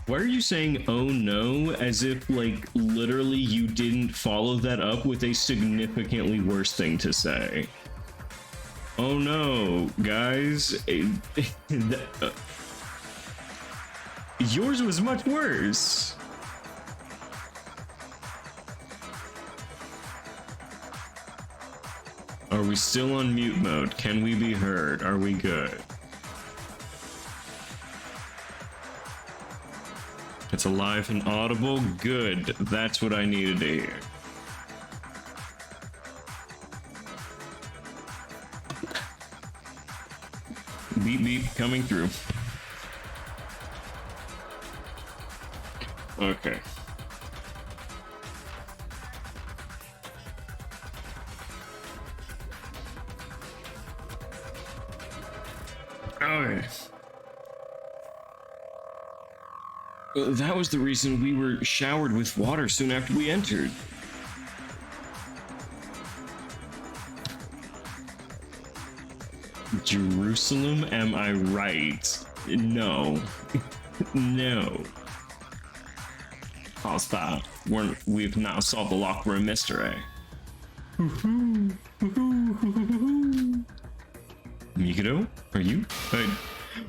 Why are you saying oh no as if like literally you didn't follow that up with a significantly worse thing to say? Oh no, guys. Yours was much worse. Are we still on mute mode? Can we be heard? Are we good? It's alive and audible. Good. That's what I needed to hear. Beep beep coming through. Okay. Okay. That was the reason we were showered with water soon after we entered. Jerusalem, am I right? No. No. How's that? We've now solved the locker room mystery. Mikado, are you?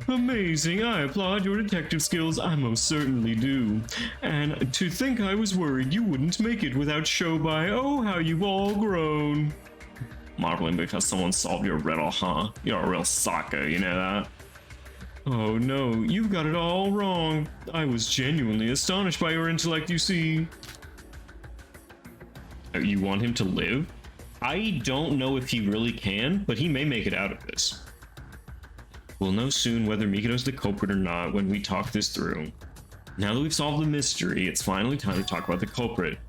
Amazing, I applaud your detective skills, I most certainly do. And to think I was worried you wouldn't make it without Shobai, oh how you've all grown. Marveling because someone solved your riddle, huh? You're a real sucker, you know that? Oh no, you've got it all wrong. I was genuinely astonished by your intellect, you see. You want him to live? I don't know if he really can, but he may make it out of this. We'll know soon whether Mikado's the culprit or not when we talk this through. Now that we've solved the mystery, it's finally time to talk about the culprit.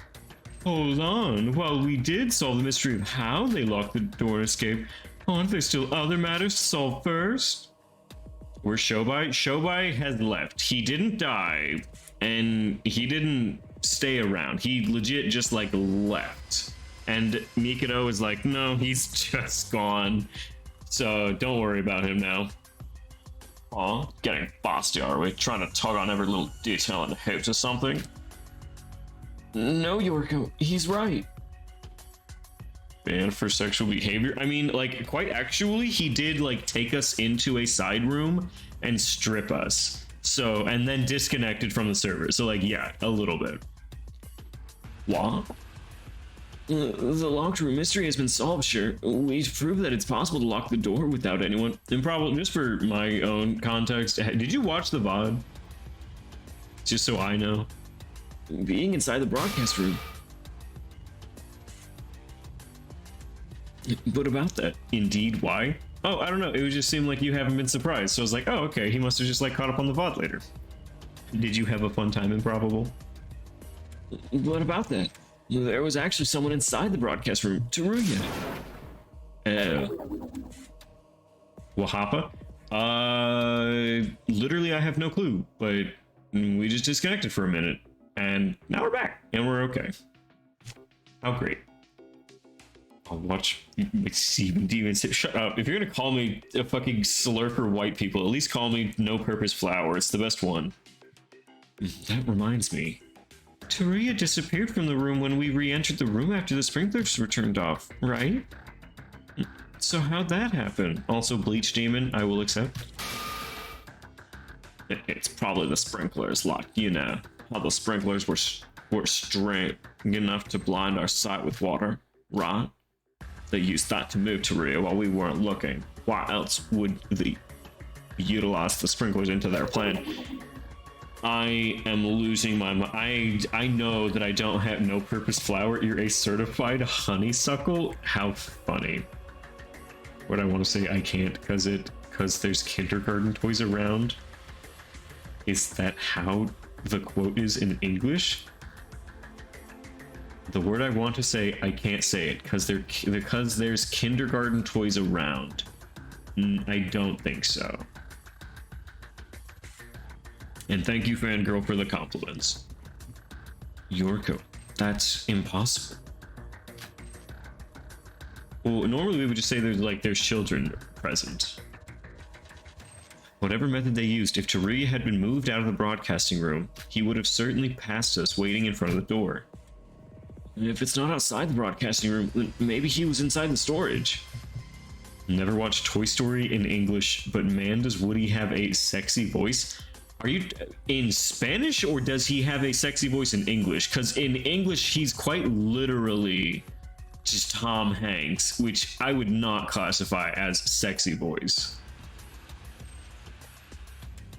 Hold on, while we did solve the mystery of how they locked the door and escaped, aren't there still other matters to solve first? Where's Shobai? Shobai has left. He didn't die, and he didn't stay around. He legit just like left. And Mikado is like, no, he's just gone. So don't worry about him now. Aw, getting bossy, are we? Trying to tug on every little detail in the hopes of something? No, Yorko, he's right. Banned for sexual behavior? I mean, like, quite actually, he did, like, take us into a side room and strip us. So, and then disconnected from the server. So, like, yeah, a little bit. What? The locked room mystery has been solved, sure. We've proved that it's possible to lock the door without anyone. And probably, just for my own context, did you watch the VOD? Just so I know. Being inside the broadcast room. What about that? Indeed, why? Oh, I don't know. It would just seem like you haven't been surprised. So I was like, oh, okay. He must have just like caught up on the VOD later. Did you have a fun time in Probable? What about that? There was actually someone inside the broadcast room. Teruya. Wahapa? Literally I have no clue, but we just disconnected for a minute. And now we're back, and we're okay. How great. I'll watch Steven Demons. Shut up. If you're gonna call me a fucking slurper white people, at least call me No Purpose Flower. It's the best one. That reminds me. Teruya disappeared from the room when we re-entered the room after the sprinklers were turned off, right? So how'd that happen? Also, Bleach Demon, I will accept. It's probably the sprinklers, like, you know, how the sprinklers were straight enough to blind our sight with water, right? They used that to move Teruya while we weren't looking. Why else would they utilize the sprinklers into their plan? I am losing my mind. I know that I don't have No Purpose Flower. You're a certified honeysuckle? How funny. What I want to say, I can't because there's kindergarten toys around. Is that how the quote is in English? The word I want to say, I can't say it because there's kindergarten toys around. I don't think so. And thank you, fangirl, for the compliments. Yorko, that's impossible. Well, normally we would just say there's children present. Whatever method they used, if Teruya had been moved out of the broadcasting room, he would have certainly passed us waiting in front of the door. And if it's not outside the broadcasting room, then maybe he was inside the storage. Never watched Toy Story in English, but man, does Woody have a sexy voice. Are you in Spanish, or does he have a sexy voice in English? Because in English, he's quite literally just Tom Hanks, which I would not classify as sexy voice.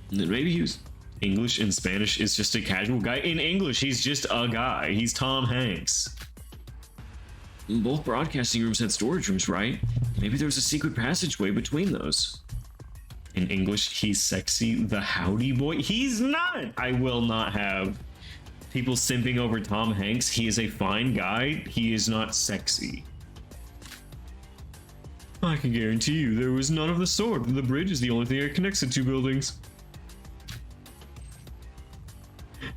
Maybe he was English and Spanish is just a casual guy. In English, he's just a guy. He's Tom Hanks. Both broadcasting rooms had storage rooms, right? Maybe there was a secret passageway between those. In English, he's sexy, the howdy boy. He's not! I will not have people simping over Tom Hanks. He is a fine guy. He is not sexy. I can guarantee you there was none of the sort. The bridge is the only thing that connects the two buildings.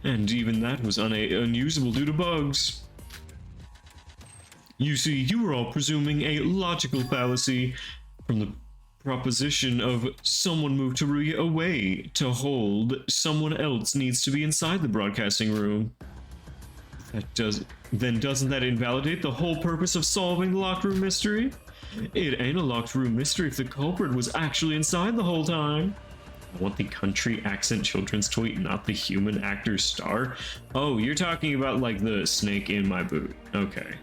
And even that was unusable due to bugs. You see, you were all presuming a logical fallacy from the proposition of someone moved Teruya away to hold, someone else needs to be inside the broadcasting room. Then doesn't that invalidate the whole purpose of solving the locked room mystery? It ain't a locked room mystery if the culprit was actually inside the whole time. I want the country accent children's toy, not the human actor's star. Oh, you're talking about like the snake in my boot. Okay.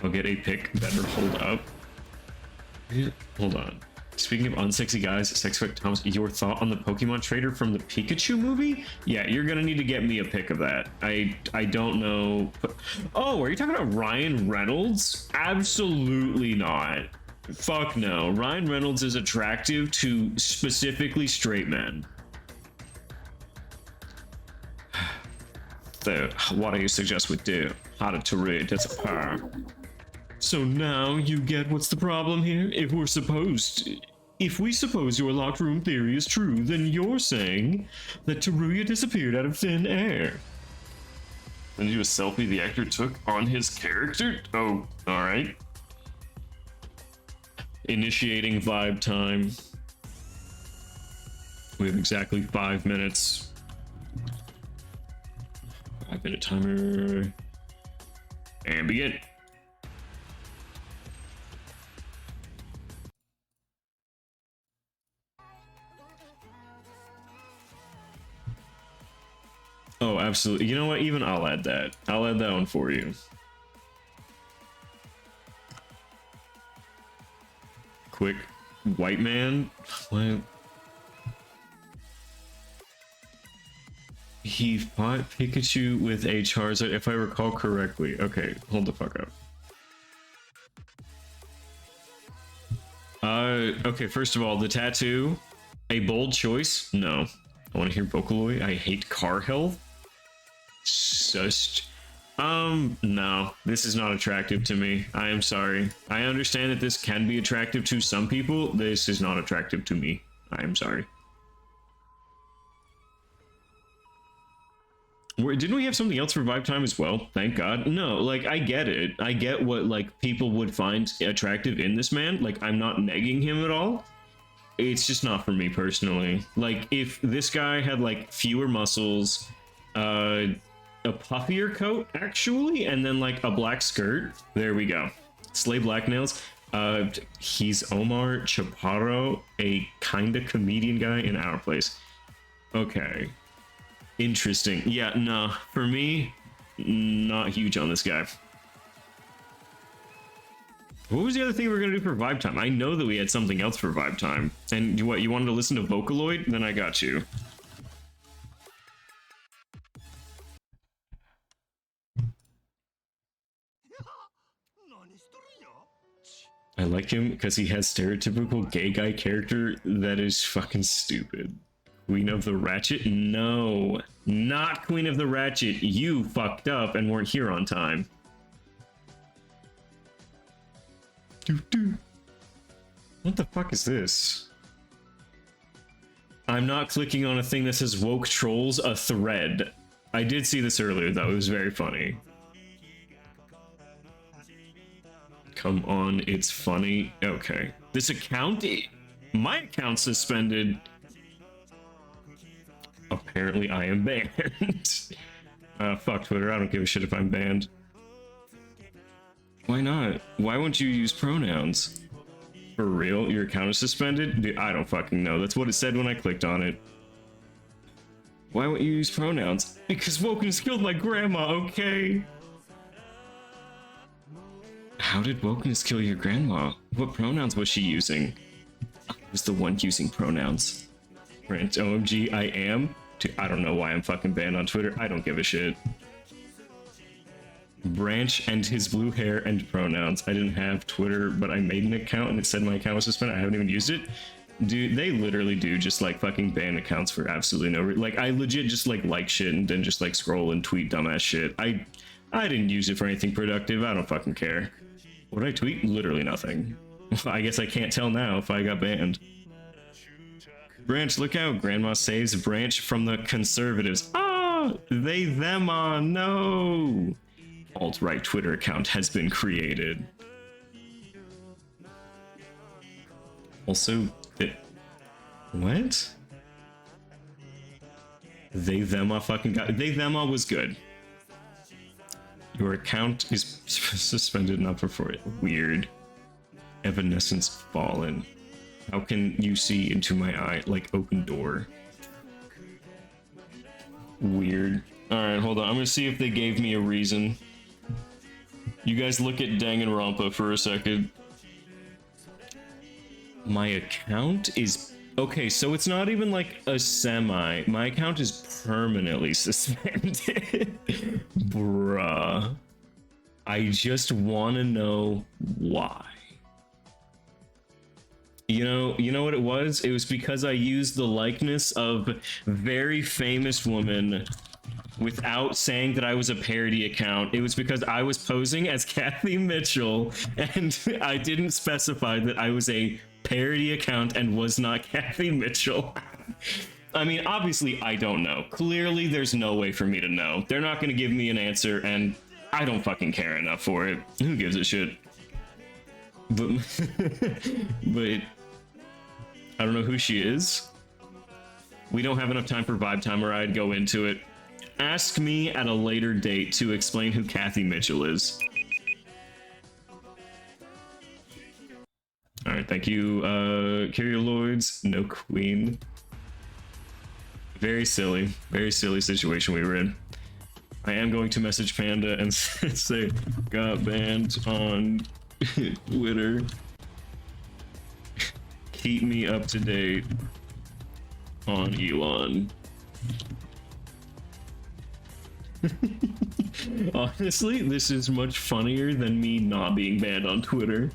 I'll get a pic better hold up. Hold on. Speaking of unsexy guys, Sex Effect Thomas, your thought on the Pokemon trader from the Pikachu movie? Yeah, you're gonna need to get me a pic of that. I don't know. Oh, are you talking about Ryan Reynolds? Absolutely not. Fuck no. Ryan Reynolds is attractive to specifically straight men. What do you suggest we do? How to read? That's a pair. So now you get what's the problem here? If we suppose your locked room theory is true, then you're saying that Teruya disappeared out of thin air. And you a selfie the actor took on his character? Oh, alright. Initiating vibe time. We have exactly 5 minutes. 5-minute timer. And begin. Oh, absolutely. You know what? Even I'll add that. I'll add that one for you. Quick white man. What? He fought Pikachu with a Charizard, if I recall correctly. Okay, hold the fuck up. Okay, first of all, the tattoo, a bold choice? No. I want to hear Vocaloid. I hate car health. Just no, this is not attractive to me. I am sorry. I understand that this can be attractive to some people. This is not attractive to me. I am sorry. Didn't we have something else for vibe time as well? Thank God. No, like, I get it. I get what, like, people would find attractive in this man. Like, I'm not negging him at all. It's just not for me personally. Like, if this guy had, like, fewer muscles, a puffier coat, actually, and then, like, a black skirt. There we go. Slay Black Nails. He's Omar Chaparro, a kinda comedian guy in our place. Okay. Interesting. Yeah, no, for me, not huge on this guy. What was the other thing we were gonna do for vibe time? I know that we had something else for vibe time. And what, you wanted to listen to Vocaloid? Then I got you. I like him because he has stereotypical gay guy character that is fucking stupid. Queen of the Ratchet? No, not Queen of the Ratchet. You fucked up and weren't here on time. What the fuck is this? I'm not clicking on a thing that says woke trolls, a thread. I did see this earlier though, it was very funny. Come on, it's funny. Okay. This account, my account's suspended. Apparently I am banned. Fuck Twitter, I don't give a shit if I'm banned. Why not? Why won't you use pronouns? For real? Your account is suspended? Dude, I don't fucking know. That's what it said when I clicked on it. Why won't you use pronouns? Because Wokeness killed my grandma, okay? How did Wokeness kill your grandma? What pronouns was she using? I was the one using pronouns. Rant OMG, I am? Dude, I don't know why I'm fucking banned on Twitter. I don't give a shit. Branch and his blue hair and pronouns. I didn't have Twitter, but I made an account and it said my account was suspended. I haven't even used it. Dude, they literally do just like fucking ban accounts for absolutely no reason. Like I legit just like shit and then just like scroll and tweet dumbass shit. I didn't use it for anything productive. I don't fucking care. What did I tweet? Literally nothing. I guess I can't tell now if I got banned. Branch, look out. Grandma saves Branch from the conservatives. Ah, they, them on, no. Alt-right Twitter account has been created. Also, what? They, them, fucking got, they, them, was good. Your account is suspended not before it. Weird. Evanescence fallen. How can you see into my eye? Like open door. Weird. Alright, hold on. I'm gonna see if they gave me a reason. You guys look at Danganronpa for a second. My account is... Okay, so it's not even like a semi. My account is permanently suspended. Bruh. I just want to know why. You know what it was? It was because I used the likeness of very famous woman without saying that I was a parody account. It was because I was posing as Kathy Mitchell and I didn't specify that I was a parody account and was not Kathy Mitchell. I mean, obviously I don't know. Clearly there's no way for me to know. They're not going to give me an answer and I don't fucking care enough for it. Who gives a shit? But I don't know who she is. We don't have enough time for vibe time or I'd go into it. Ask me at a later date to explain who Kathy Mitchell is. Alright, thank you. Carrier Lloyds, no queen. Very silly situation we were in. I am going to message Panda and say, got banned on Twitter. Keep me up to date on Elon. Honestly, this is much funnier than me not being banned on Twitter.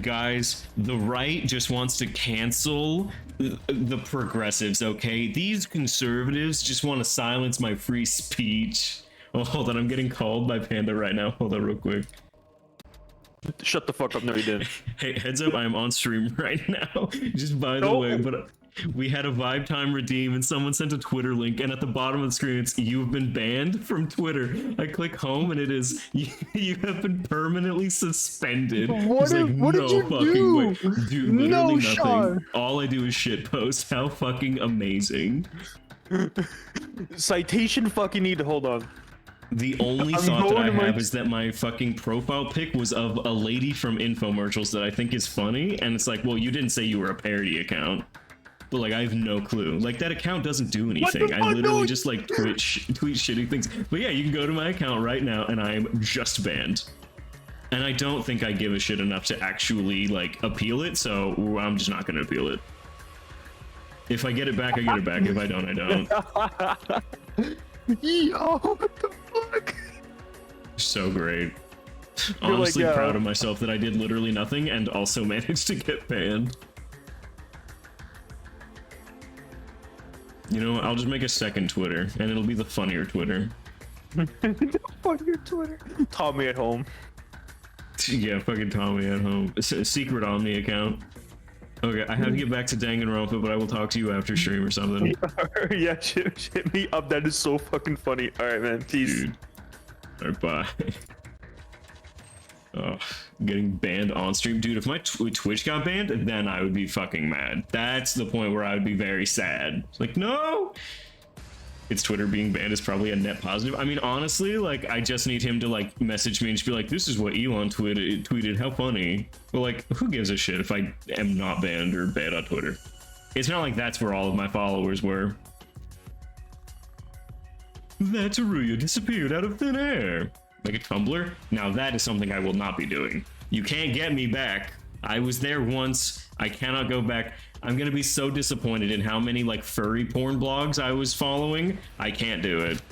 Guys, the right just wants to cancel the progressives, okay? These conservatives just want to silence my free speech. Oh, hold on, I'm getting called by Panda right now. Hold on real quick. Shut the fuck up. No, you didn't. Hey, heads up, I am on stream right now. Just by the way, but we had a vibe time redeem and someone sent a Twitter link and at the bottom of the screen it's you've been banned from Twitter. I click home and it is you have been permanently suspended. What did you do? Way. Dude, literally no, nothing. Sean. All I do is shit post. How fucking amazing. Citation fucking need to hold on. The only thought that I have is that my fucking profile pic was of a lady from infomercials that I think is funny, and it's like, well, you didn't say you were a parody account. But like, I have no clue. Like, that account doesn't do anything. I literally just like tweet shitty things. But yeah, you can go to my account right now, and I am just banned. And I don't think I give a shit enough to actually like appeal it, so I'm just not gonna appeal it. If I get it back, I get it back. If I don't, I don't. Yo, what the fuck? So great. Honestly, like, proud of myself that I did literally nothing and also managed to get banned. You know, I'll just make a second Twitter, and it'll be the funnier Twitter. Funnier Twitter. Tommy at home. Yeah, fucking Tommy at home. It's a secret Omni account. Okay, I have to get back to Danganronpa, but I will talk to you after stream or something. Yeah, shit me up. That is so fucking funny. All right, man. Peace. Dude. All right, bye. Oh, getting banned on stream. Dude, if my Twitch got banned, then I would be fucking mad. That's the point where I would be very sad. It's like, no! its Twitter being banned is probably a net positive. I mean, honestly, like, I just need him to, like, message me and just be like, this is what Elon tweeted, how funny. But, like, who gives a shit if I am not banned or banned on Twitter? It's not like that's where all of my followers were. That Taruya disappeared out of thin air. Like a Tumblr? Now that is something I will not be doing. You can't get me back. I was there once. I cannot go back. I'm gonna be so disappointed in how many like furry porn blogs I was following. I can't do it.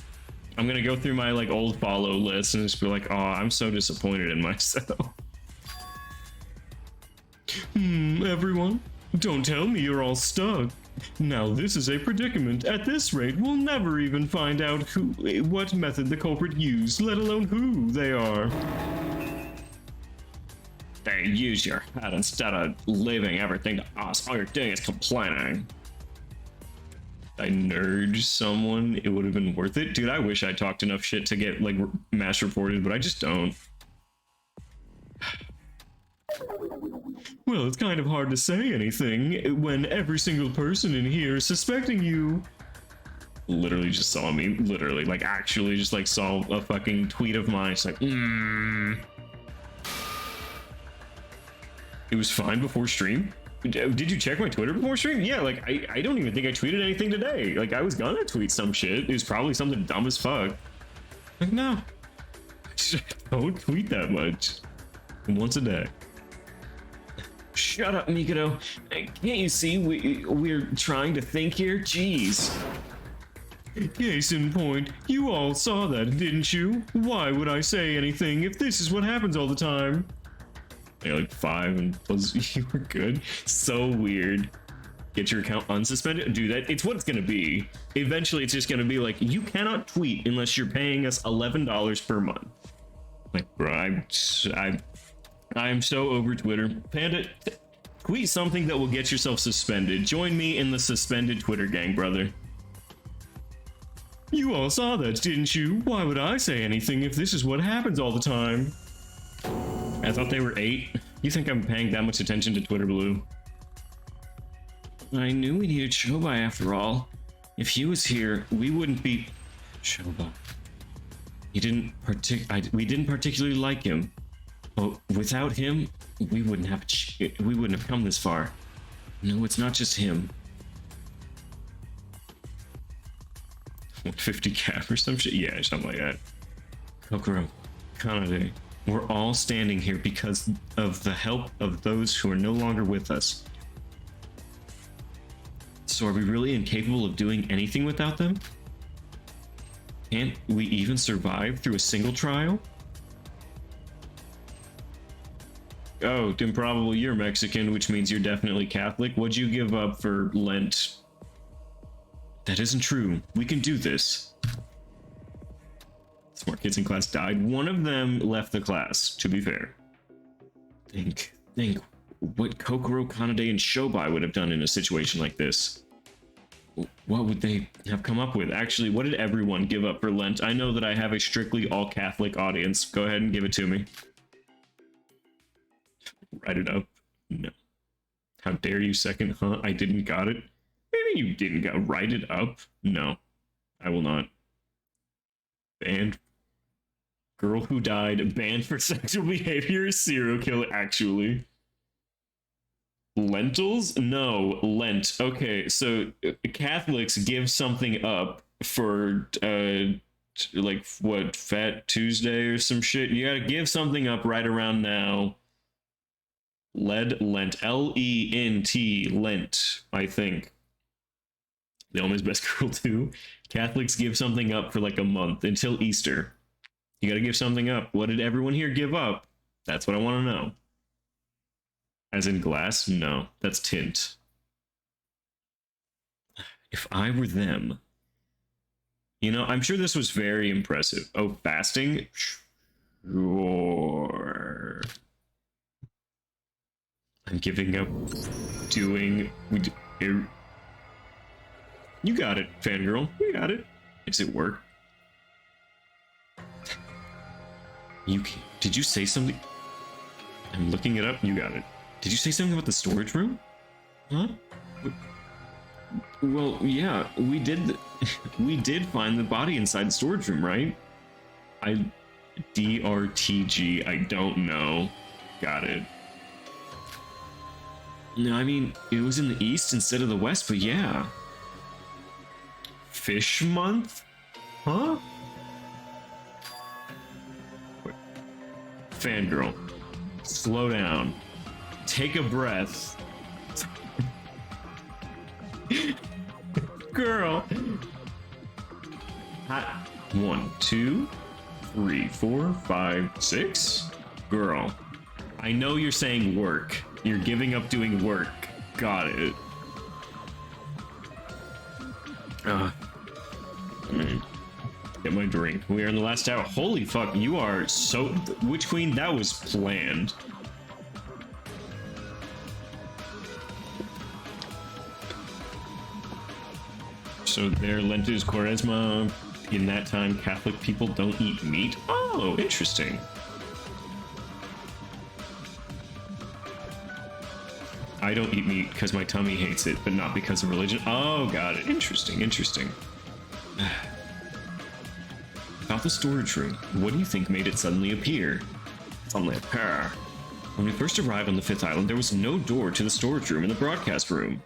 I'm gonna go through my like old follow list and just be like, oh, I'm so disappointed in myself. Everyone, don't tell me you're all stuck. Now this is a predicament. At this rate, we'll never even find out what method the culprit used, let alone who they are. They use your head instead of leaving everything to us. All you're doing is complaining. I nerd someone, it would have been worth it. Dude, I wish I talked enough shit to get like mass reported, but I just don't. Well, it's kind of hard to say anything when every single person in here is suspecting you. Literally just saw me, literally, like actually just like saw a fucking tweet of mine. It's like, It was fine before stream. Did you check my Twitter before stream? Yeah, like I don't even think I tweeted anything today. Like I was gonna tweet some shit. It was probably something dumb as fuck. Like no, don't tweet that much. Once a day. Shut up, Mikado. Can't you see we're trying to think here? Jeez. Case in point, you all saw that, didn't you? Why would I say anything if this is what happens all the time? You're like 5 and you were good. So weird. Get your account unsuspended? Dude, it's what it's gonna be. Eventually, it's just gonna be like, you cannot tweet unless you're paying us $11 per month. Like, bro, I'm so over Twitter. Panda, tweet something that will get yourself suspended. Join me in the suspended Twitter gang, brother. You all saw that, didn't you? Why would I say anything if this is what happens all the time? I thought they were 8. You think I'm paying that much attention to Twitter Blue? I knew we needed Shobai after all. If he was here, we wouldn't be... Shobai. We didn't particularly like him. But without him, we wouldn't have come this far. No, it's not just him. 150 cap or some shit? Yeah, something like that. Kokoro, Kanade, we're all standing here because of the help of those who are no longer with us. So are we really incapable of doing anything without them? Can't we even survive through a single trial? Oh, improbable, you're Mexican, which means you're definitely Catholic. What'd you give up for Lent? That isn't true. We can do this. Smart kids in class died. One of them left the class, to be fair. Think what Kokoro, Kanade, and Shobai would have done in a situation like this. What would they have come up with? Actually, what did everyone give up for Lent? I know that I have a strictly all Catholic audience. Go ahead and give it to me. Write it up. No. How dare you second, huh? I didn't got it. Maybe you didn't got write it up. No, I will not. Banned. Girl who died banned for sexual behavior. Serial killer. Actually. Lentils? No, Lent. Okay, so Catholics give something up for like what, Fat Tuesday or some shit. You gotta give something up right around now. Lent, L-E-N-T, Lent, I think. The Almost Best Girl too. Catholics give something up for like a month until Easter. You gotta give something up. What did everyone here give up? That's what I want to know. As in glass? No, that's tint. If I were them... You know, I'm sure this was very impressive. Oh, fasting? Sure. I'm giving up doing... You got it, fangirl. You got it. Does it work? Did you say something? I'm looking it up. You got it. Did you say something about the storage room? Huh? Well, yeah, we did. We did find the body inside the storage room, right? DRTG. I don't know. Got it. No, I mean it was in the east instead of the west, but yeah. Fish month? Huh? Wait. Fangirl, slow down. Take a breath. Girl. Hot. 1, 2, 3, 4, 5, 6. Girl. I know you're saying work. You're giving up doing work. Got it. Get my drink. We are in the last hour. Holy fuck, you are so... Witch Queen, that was planned. So their Lentus Quaresma, in that time, Catholic people don't eat meat? Oh, interesting. I don't eat meat because my tummy hates it, but not because of religion. Oh, got it. Interesting, interesting. About the storage room, what do you think made it suddenly appear? Suddenly appear. When we first arrived on the 5th island, there was no door to the storage room in the broadcast room.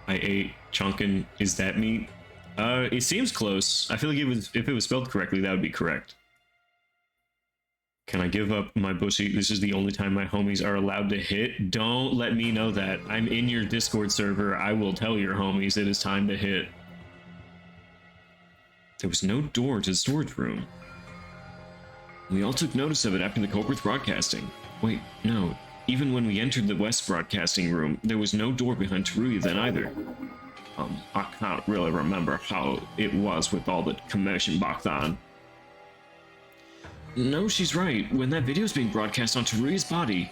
I ate chunkin'. Is that meat? It seems close. I feel like if it was spelled correctly, that would be correct. Can I give up my bussy? This is the only time my homies are allowed to hit. Don't let me know that. I'm in your Discord server. I will tell your homies it is time to hit. There was no door to the storage room. We all took notice of it after the culprit's broadcasting. Wait, no. Even when we entered the West broadcasting room, there was no door behind Teruya then either. I can't really remember how it was with all the commotion back then. No, she's right. When that video was being broadcast on Teruya's body,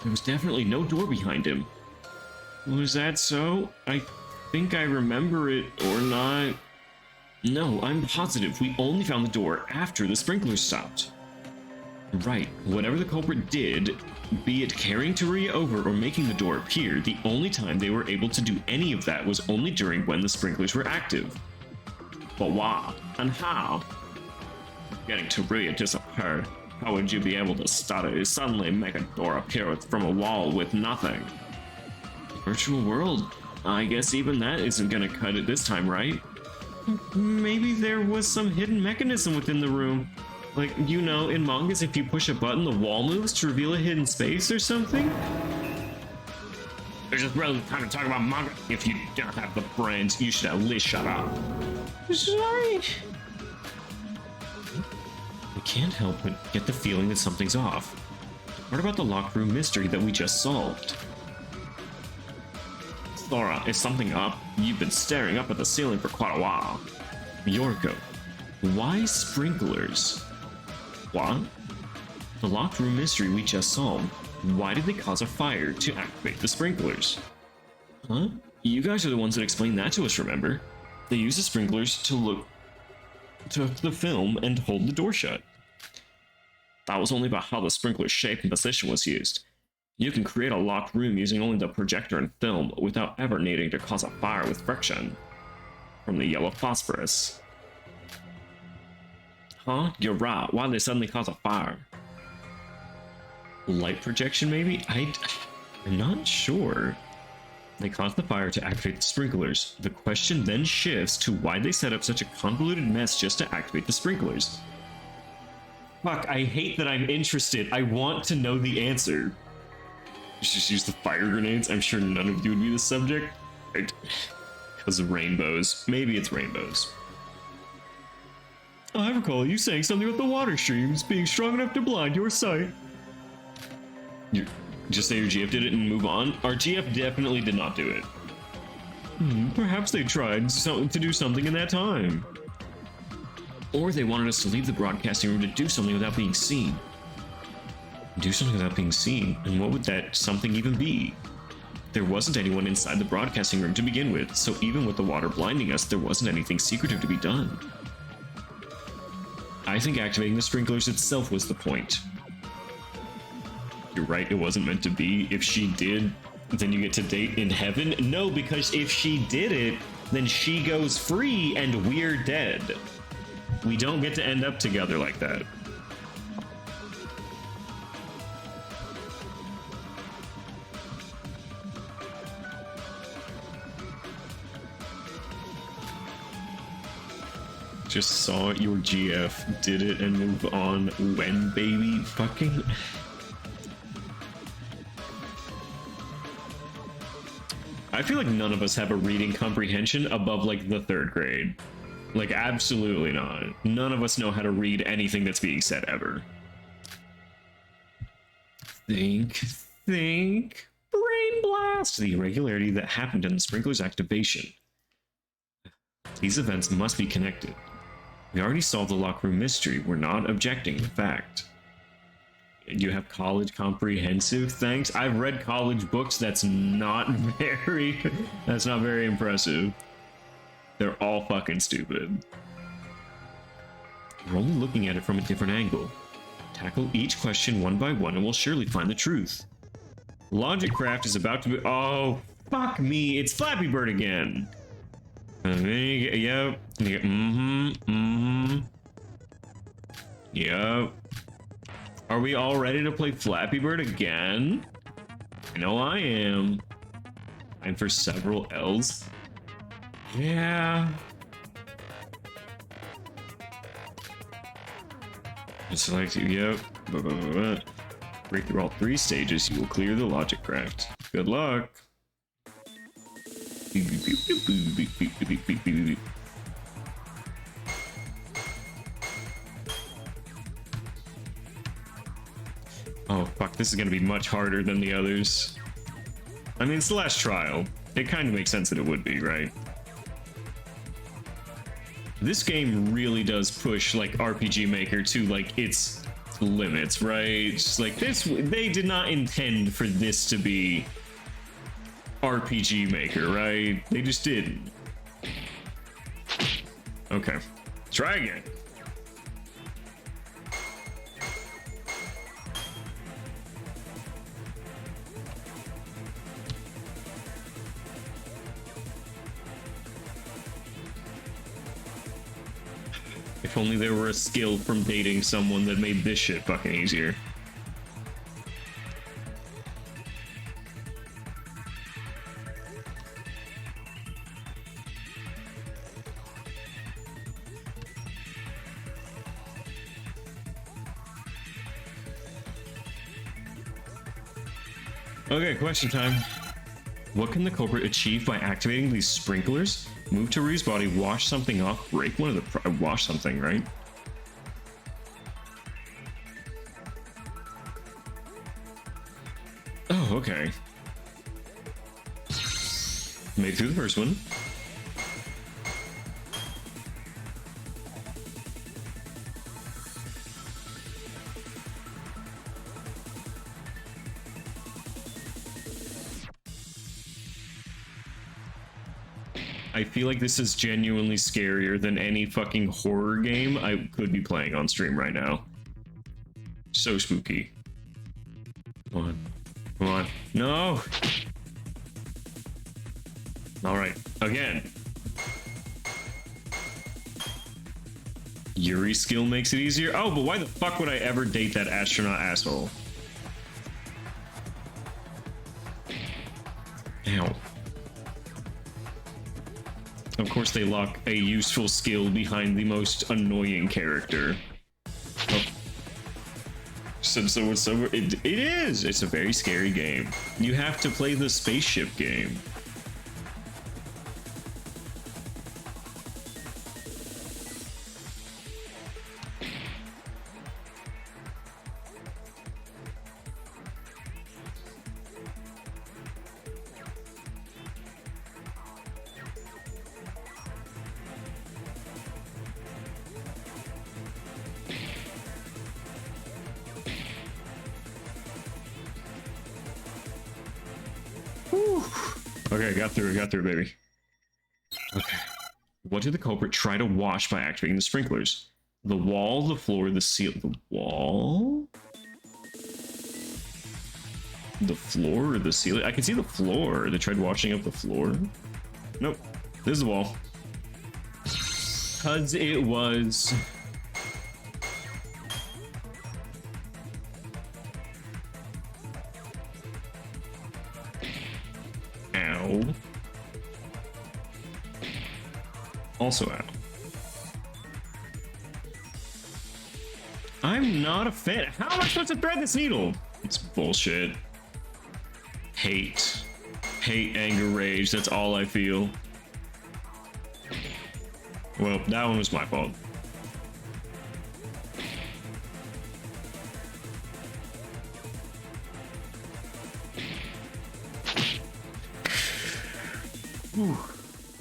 there was definitely no door behind him. Was that so? I think I remember it, or not. No, I'm positive we only found the door after the sprinklers stopped. Right, whatever the culprit did, be it carrying Teruya over or making the door appear, the only time they were able to do any of that was only during when the sprinklers were active. But why? And how? Getting Teruya disappeared. How would you be able to suddenly make a door appear from a wall with nothing? Virtual world. I guess even that isn't gonna cut it this time, right? Maybe there was some hidden mechanism within the room. Like, you know, in mangas, if you push a button, the wall moves to reveal a hidden space or something? There's just really time to talk about manga. If you don't have the brains, you should at least shut up. Sorry. I can't help but get the feeling that something's off. What about the locked room mystery that we just solved? Thora, is something up? You've been staring up at the ceiling for quite a while. Yorko, why sprinklers? What? The locked room mystery we just solved. Why did they cause a fire to activate the sprinklers? Huh? You guys are the ones that explained that to us, remember? They used the sprinklers to look to the film and hold the door shut. That was only about how the sprinkler's shape and position was used. You can create a locked room using only the projector and film without ever needing to cause a fire with friction from the yellow phosphorus. Huh? You're right. Why did they suddenly cause a fire? Light projection, maybe? I'm not sure. They caused the fire to activate the sprinklers. The question then shifts to why they set up such a convoluted mess just to activate the sprinklers. Fuck, I hate that I'm interested. I want to know the answer. Just use the fire grenades. I'm sure none of you would be the subject. Because of rainbows. Maybe it's rainbows. I recall you saying something about the water streams being strong enough to blind your sight. You just say your GF did it and move on? Our GF definitely did not do it. Perhaps they tried to do something in that time. Or they wanted us to leave the broadcasting room to do something without being seen. Do something without being seen? And what would that something even be? There wasn't anyone inside the broadcasting room to begin with, so even with the water blinding us, there wasn't anything secretive to be done. I think activating the sprinklers itself was the point. You're right, it wasn't meant to be. If she did Then you get to date in heaven? No, because if she did it, then she goes free and we're dead. We don't get to end up together like that. Just saw your GF, did it and move on. When, baby? Fucking... I feel like none of us have a reading comprehension above, like, the 3rd grade. Like, absolutely not. None of us know how to read anything that's being said ever. Think. Brain blast! The irregularity that happened in the sprinkler's activation. These events must be connected. We already solved the locker room mystery. We're not objecting the fact. You have college comprehensive? Thanks. I've read college books. That's not very impressive. They're all fucking stupid. You're only looking at it from a different angle. Tackle each question one by one and we'll surely find the truth. Logic Craft is about to be... Oh, fuck me. It's Flappy Bird again. Yep. Yep. Are we all ready to play Flappy Bird again? I know I am. And for several L's. Yeah. Select, yep. Break through all 3 stages, you will clear the Logic Craft. Good luck. Oh, fuck, this is gonna be much harder than the others. I mean, it's the last trial. It kind of makes sense that it would be, right? This game really does push, like, RPG Maker to, like, its limits, right? Just like this, they did not intend for this to be RPG Maker, right? They just didn't. Okay, try again. If only there were a skill from dating someone that made this shit fucking easier. Okay, question time. What can the culprit achieve by activating these sprinklers? Move to Ryu's body, wash something off, break one of the... wash something, right? Oh, okay. Made through the first one. I feel like this is genuinely scarier than any fucking horror game I could be playing on stream right now. So spooky. Come on. Come on. No! Alright, again. Yuri's skill makes it easier? Oh, but why the fuck would I ever date that astronaut asshole? Ow. Of course they lock a useful skill behind the most annoying character. Oh. So it is! It's a very scary game. You have to play the spaceship game. Okay, got through, baby. Okay. What did the culprit try to wash by activating the sprinklers? The wall, the floor, the seal. The wall? the floor or the ceiling? I can see the floor. They tried washing up the floor. Nope. This is the wall. Cause it was... Ow. Also ow. I'm not a fan. How am I supposed to thread this needle? It's bullshit. Hate. Hate, anger, rage. That's all I feel. Well, that one was my fault.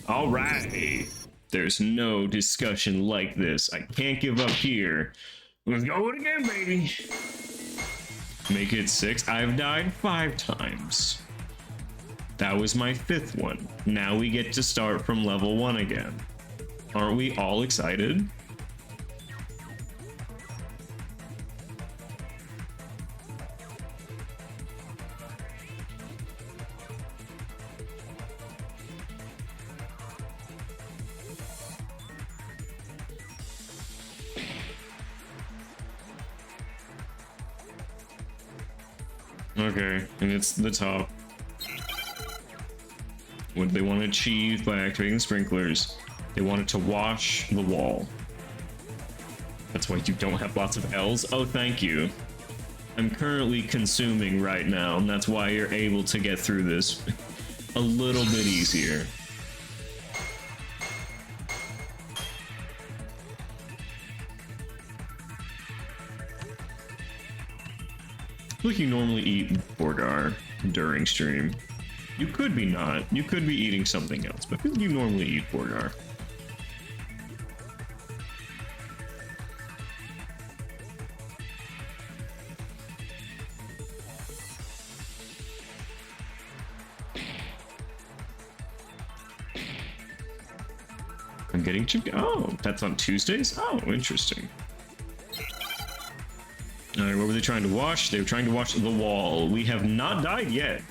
All right. There's no discussion like this. I can't give up here. Let's go it again, baby. Make it 6. I've died 5 times. That was my 5th one. Now we get to start from level 1 again. Aren't we all excited? Okay, and it's the top. What do they want to achieve by activating the sprinklers? They wanted to wash the wall. That's why you don't have lots of L's? Oh, thank you. I'm currently consuming right now, and that's why you're able to get through this a little bit easier. Look, you normally eat Borgar during stream. You could be not. You could be eating something else, but you normally eat Borgar. I'm getting chicken. Oh, that's on Tuesdays? Oh, interesting. Alright, what were they trying to wash? They were trying to wash the wall. We have not died yet.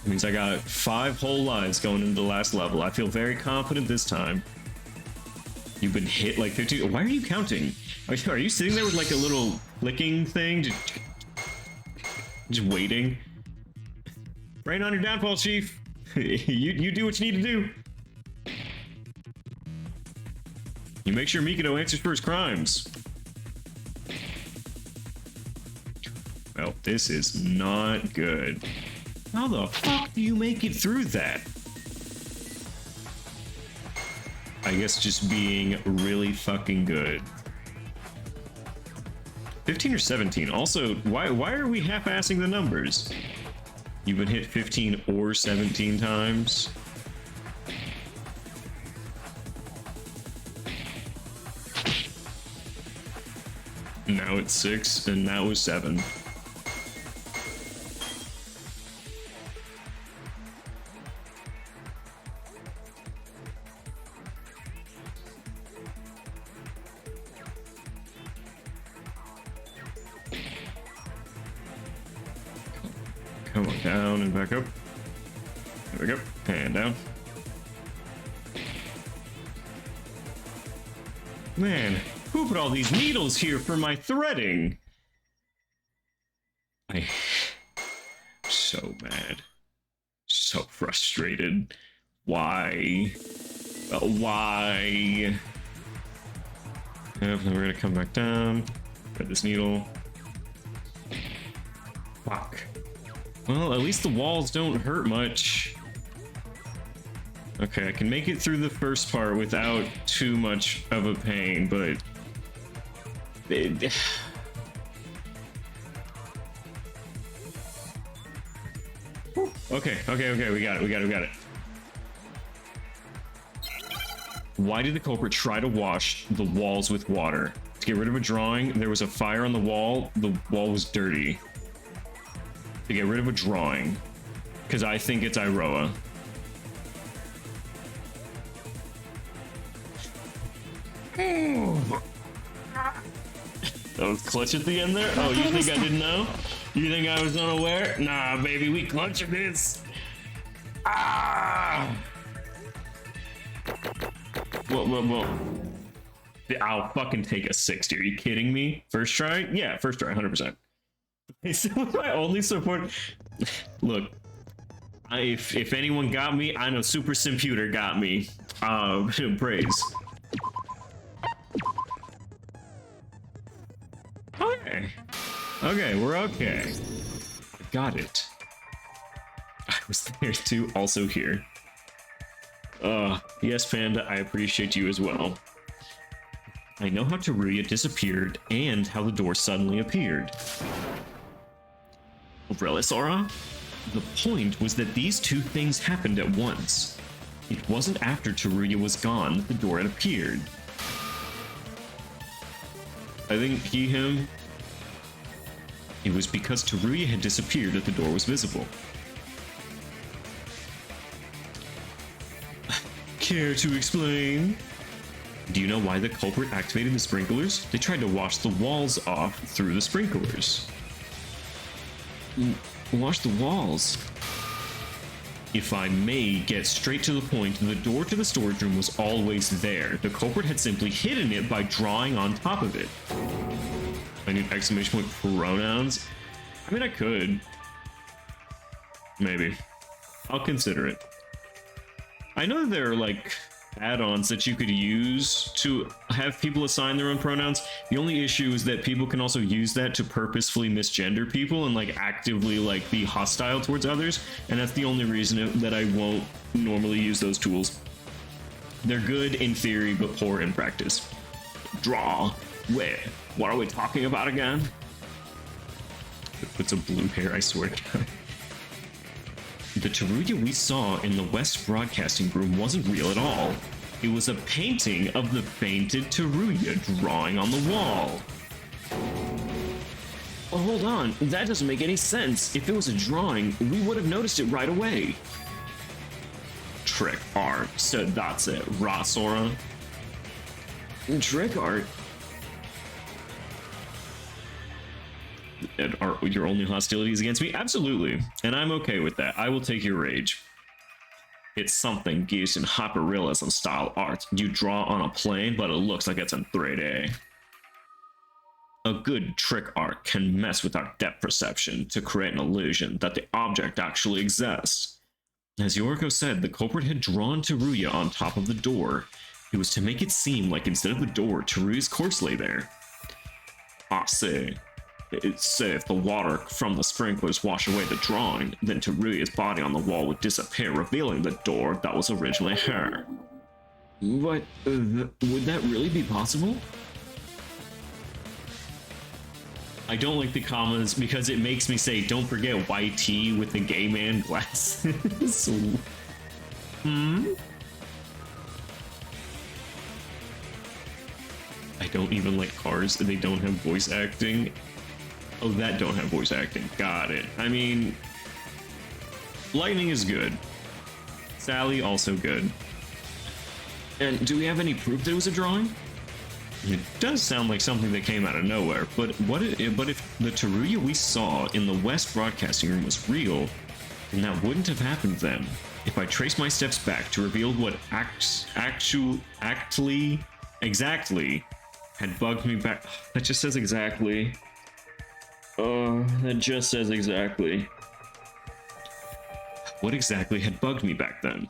That means I got 5 whole lives going into the last level. I feel very confident this time. You've been hit like 50. Why are you counting? Are you sitting there with like a little flicking thing? Just waiting? Right on your downfall, Chief. you do what you need to do. You make sure Mikado answers for his crimes. Well, this is not good. How the fuck do you make it through that? I guess just being really fucking good. 15 or 17. Also, why are we half-assing the numbers? You've been hit 15 or 17 times. Now it's 6, and that was 7. Come on, down and back up. There we go. And down. Man, who put all these needles here for my threading? I'm so mad. So frustrated. Why? Why? Yep, then we're gonna come back down. Thread this needle. Fuck. Well, at least the walls don't hurt much. Okay, I can make it through the first part without too much of a pain, but... Okay, we got it. Why did the culprit try to wash the walls with water? To get rid of a drawing, there was a fire on the wall was dirty. To get rid of a drawing. Because I think it's Iroha. That was clutch at the end there? Oh, you think I didn't know? You think I was unaware? Nah, baby, we clutching this. Ah! Whoa. I'll fucking take a 60. Are you kidding me? First try? Yeah, first try, 100%. My only support. Look, if anyone got me, I know Super Simputer got me. Praise. Okay, we're okay. I got it. I was there too, also here. Yes, Panda, I appreciate you as well. I know how Teruya disappeared and how the door suddenly appeared. Relisora? The point was that these two things happened at once. It wasn't after Teruya was gone that the door had appeared. I think him. It was because Teruya had disappeared that the door was visible. Care to explain? Do you know why the culprit activated the sprinklers? They tried to wash the walls off through the sprinklers. Wash the walls? If I may get straight to the point, the door to the storage room was always there. The culprit had simply hidden it by drawing on top of it. I need exclamation point pronouns? I mean, I could. Maybe. I'll consider it. I know there are like add-ons that you could use to have people assign their own pronouns. The only issue is that people can also use that to purposefully misgender people and like actively like be hostile towards others, and that's the only reason that I won't normally use those tools. They're good in theory but poor in practice. Draw. Where? What are we talking about again? It's a blue hair, I swear to God. The Teruya we saw in the West Broadcasting Room wasn't real at all. It was a painting of the fainted Teruya drawing on the wall. Oh, hold on, that doesn't make any sense. If it was a drawing, we would have noticed it right away. Trick art, so that's it, Rasora. Trick art? Are your only hostilities against me? Absolutely. And I'm okay with that. I will take your rage. It's something used in hyperrealism style art. You draw on a plane, but it looks like it's in 3D. A good trick art can mess with our depth perception to create an illusion that the object actually exists. As Yoriko said, the culprit had drawn Teruya on top of the door. It was to make it seem like instead of the door, Teruya's corpse lay there. I see. It's if the water from the sprinklers wash away the drawing, then Teruya's body on the wall would disappear, revealing the door that was originally her. What? Would that really be possible? I don't like the commas because it makes me say, don't forget YT with the gay man glasses. I don't even like cars. They don't have voice acting. Oh, that don't have voice acting. Got it. I mean, Lightning is good. Sally, also good. And do we have any proof that it was a drawing? It does sound like something that came out of nowhere, but if the Teruya we saw in the West Broadcasting Room was real, then that wouldn't have happened then. If I trace my steps back to reveal what exactly had bugged me back. That just says exactly. That just says exactly. What exactly had bugged me back then?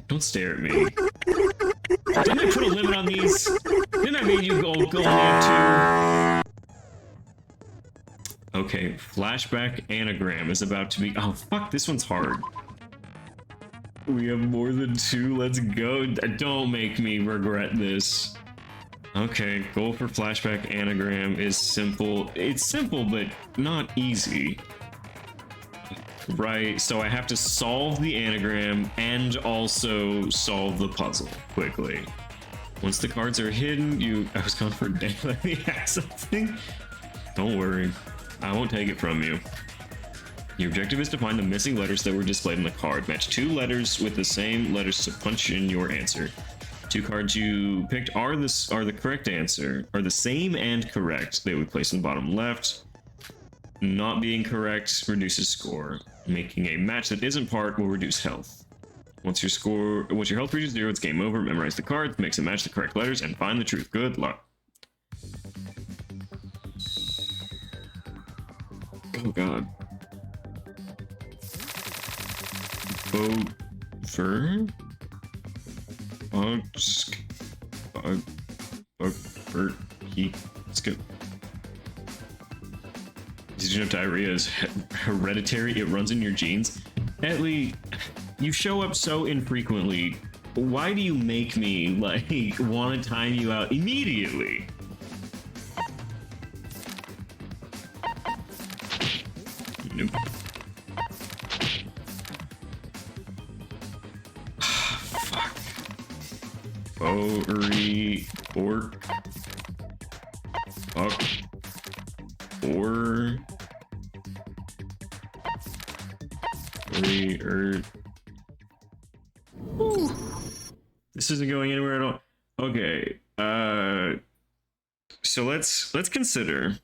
Don't stare at me. Didn't I put a limit on these? Didn't I make you go on too? Okay, flashback anagram is about to be. Oh fuck, this one's hard. We have more than 2. Let's go. Don't make me regret this. Okay, goal for flashback anagram is simple. It's simple, but not easy. Right, so I have to solve the anagram and also solve the puzzle quickly. Once the cards are hidden, I was going for a day. Let me hack something. Don't worry, I won't take it from you. Your objective is to find the missing letters that were displayed on the card. Match 2 letters with the same letters to punch in your answer. Two cards you picked are the correct answer, are the same and correct. They would place in the bottom left. Not being correct reduces score. Making a match that isn't part will reduce health. Once your health reaches 0, it's game over. Memorize the cards, mix and match the correct letters, and find the truth. Good luck. Oh god. Vote for skip. Did you know diarrhea is hereditary? It runs in your genes. Etley, you show up so infrequently. Why do you make me like want to time you out immediately? Nope. Fuck. Orc. Fuck. This isn't going anywhere at all. Okay. So let's consider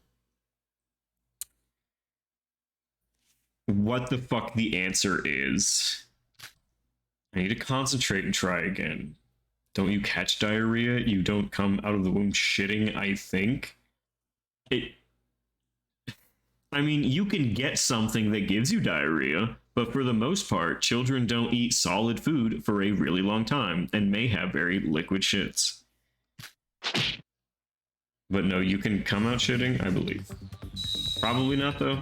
what the fuck the answer is. I need to concentrate and try again. Don't you catch diarrhea? You don't come out of the womb shitting, I think. I mean, you can get something that gives you diarrhea, but for the most part, children don't eat solid food for a really long time and may have very liquid shits. But no, you can come out shitting, I believe. Probably not, though.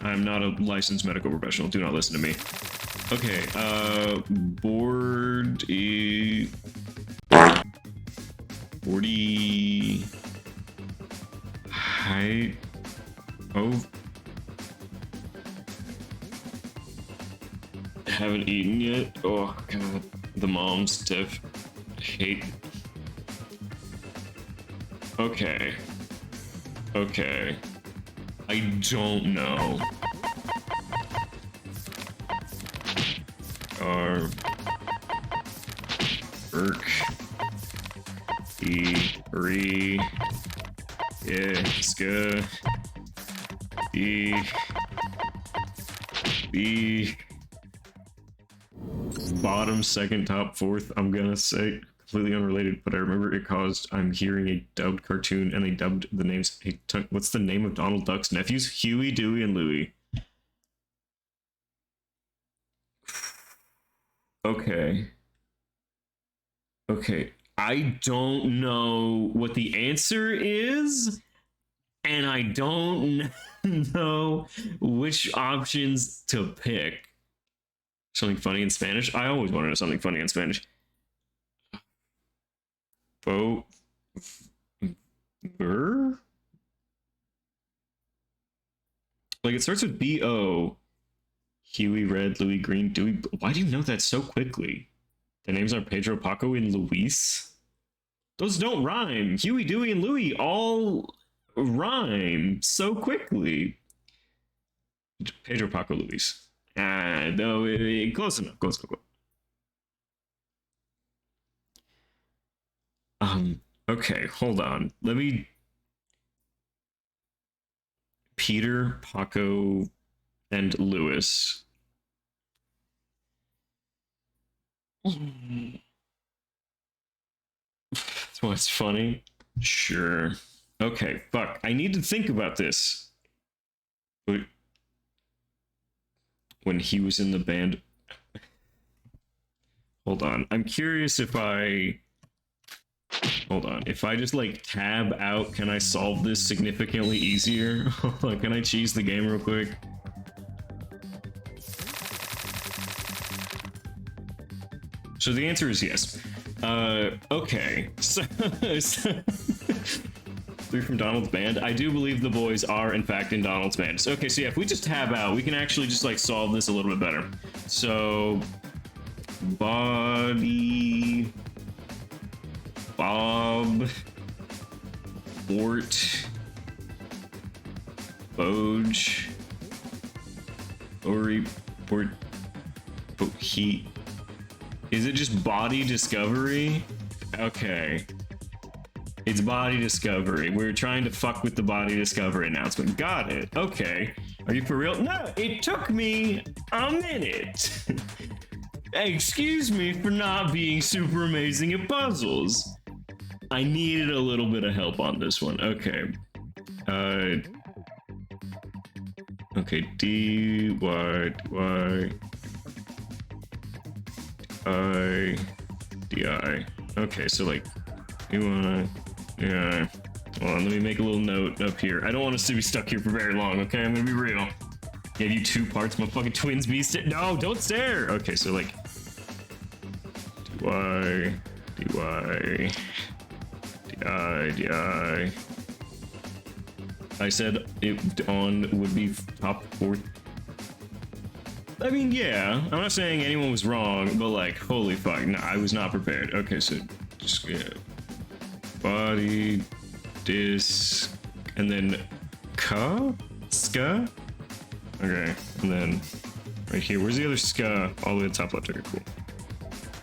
I'm not a licensed medical professional. Do not listen to me. Okay, board is 40 height. Oh, haven't eaten yet. Oh god, the mom's diff. Hate. Okay. I don't know. Burke. Yeah, ska. The bottom, second, top, fourth, I'm gonna say. Completely unrelated, but I remember it caused I'm hearing a dubbed cartoon and they dubbed the names. What's the name of Donald Duck's nephews? Huey, Dewey, and Louie. Okay. I don't know what the answer is, and I don't know which options to pick. Something funny in Spanish? I always wanted something funny in Spanish. Like it starts with B-O. Huey, Red, Louis, Green, Dewey. Why do you know that so quickly? The names are Pedro, Paco, and Luis. Those don't rhyme. Huey, Dewey, and Louie all rhyme so quickly. Pedro, Paco, Luis. No, close enough. Close. Okay, hold on. Let me... Peter, Paco, and Lewis. What's funny? Sure. Okay, fuck. I need to think about this. When he was in the band... Hold on. I'm curious if I... Hold on. If I just, like, tab out, can I solve this significantly easier? Hold on. Can I cheese the game real quick? So the answer is yes. Okay. So 3 from Donald's band. I do believe the boys are, in fact, in Donald's band. So, okay, so yeah, if we just tab out, we can actually just, like, solve this a little bit better. So... Body... Bob, Bort, Boj, Ori, Bort, he, Is it just body discovery? Okay. It's body discovery. We're trying to fuck with the body discovery announcement. Got it. Okay. Are you for real? No, it took me a minute. Excuse me for not being super amazing at puzzles. I needed a little bit of help on this one. Okay. Okay, D, Y, Y, I, D, I. Okay, so like, you wanna, yeah. Hold on, let me make a little note up here. I don't want us to be stuck here for very long, okay? I'm gonna be real. Gave you 2 parts, my fucking twins be no, don't stare! Okay, so like, DY, DY, DI, DI. I said it on would be top 4. I mean, yeah, I'm not saying anyone was wrong, but like, holy fuck, no, I was not prepared. Okay, so just, yeah. Body, disc, and then ska? Okay, and then right here, where's the other ska? All the way to the top left, okay, cool.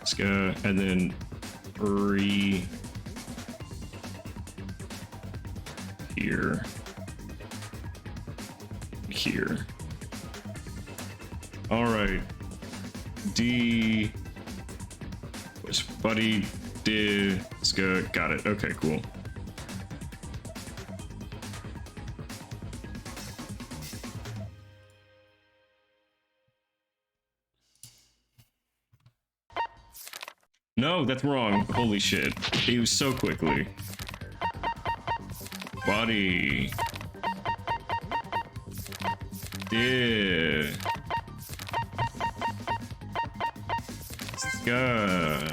Ska, and then here. Here. All right. D. Where's buddy? Disc. Got it. Okay, cool. No, that's wrong. Holy shit. It was so quickly. Body. Yeah. Ska.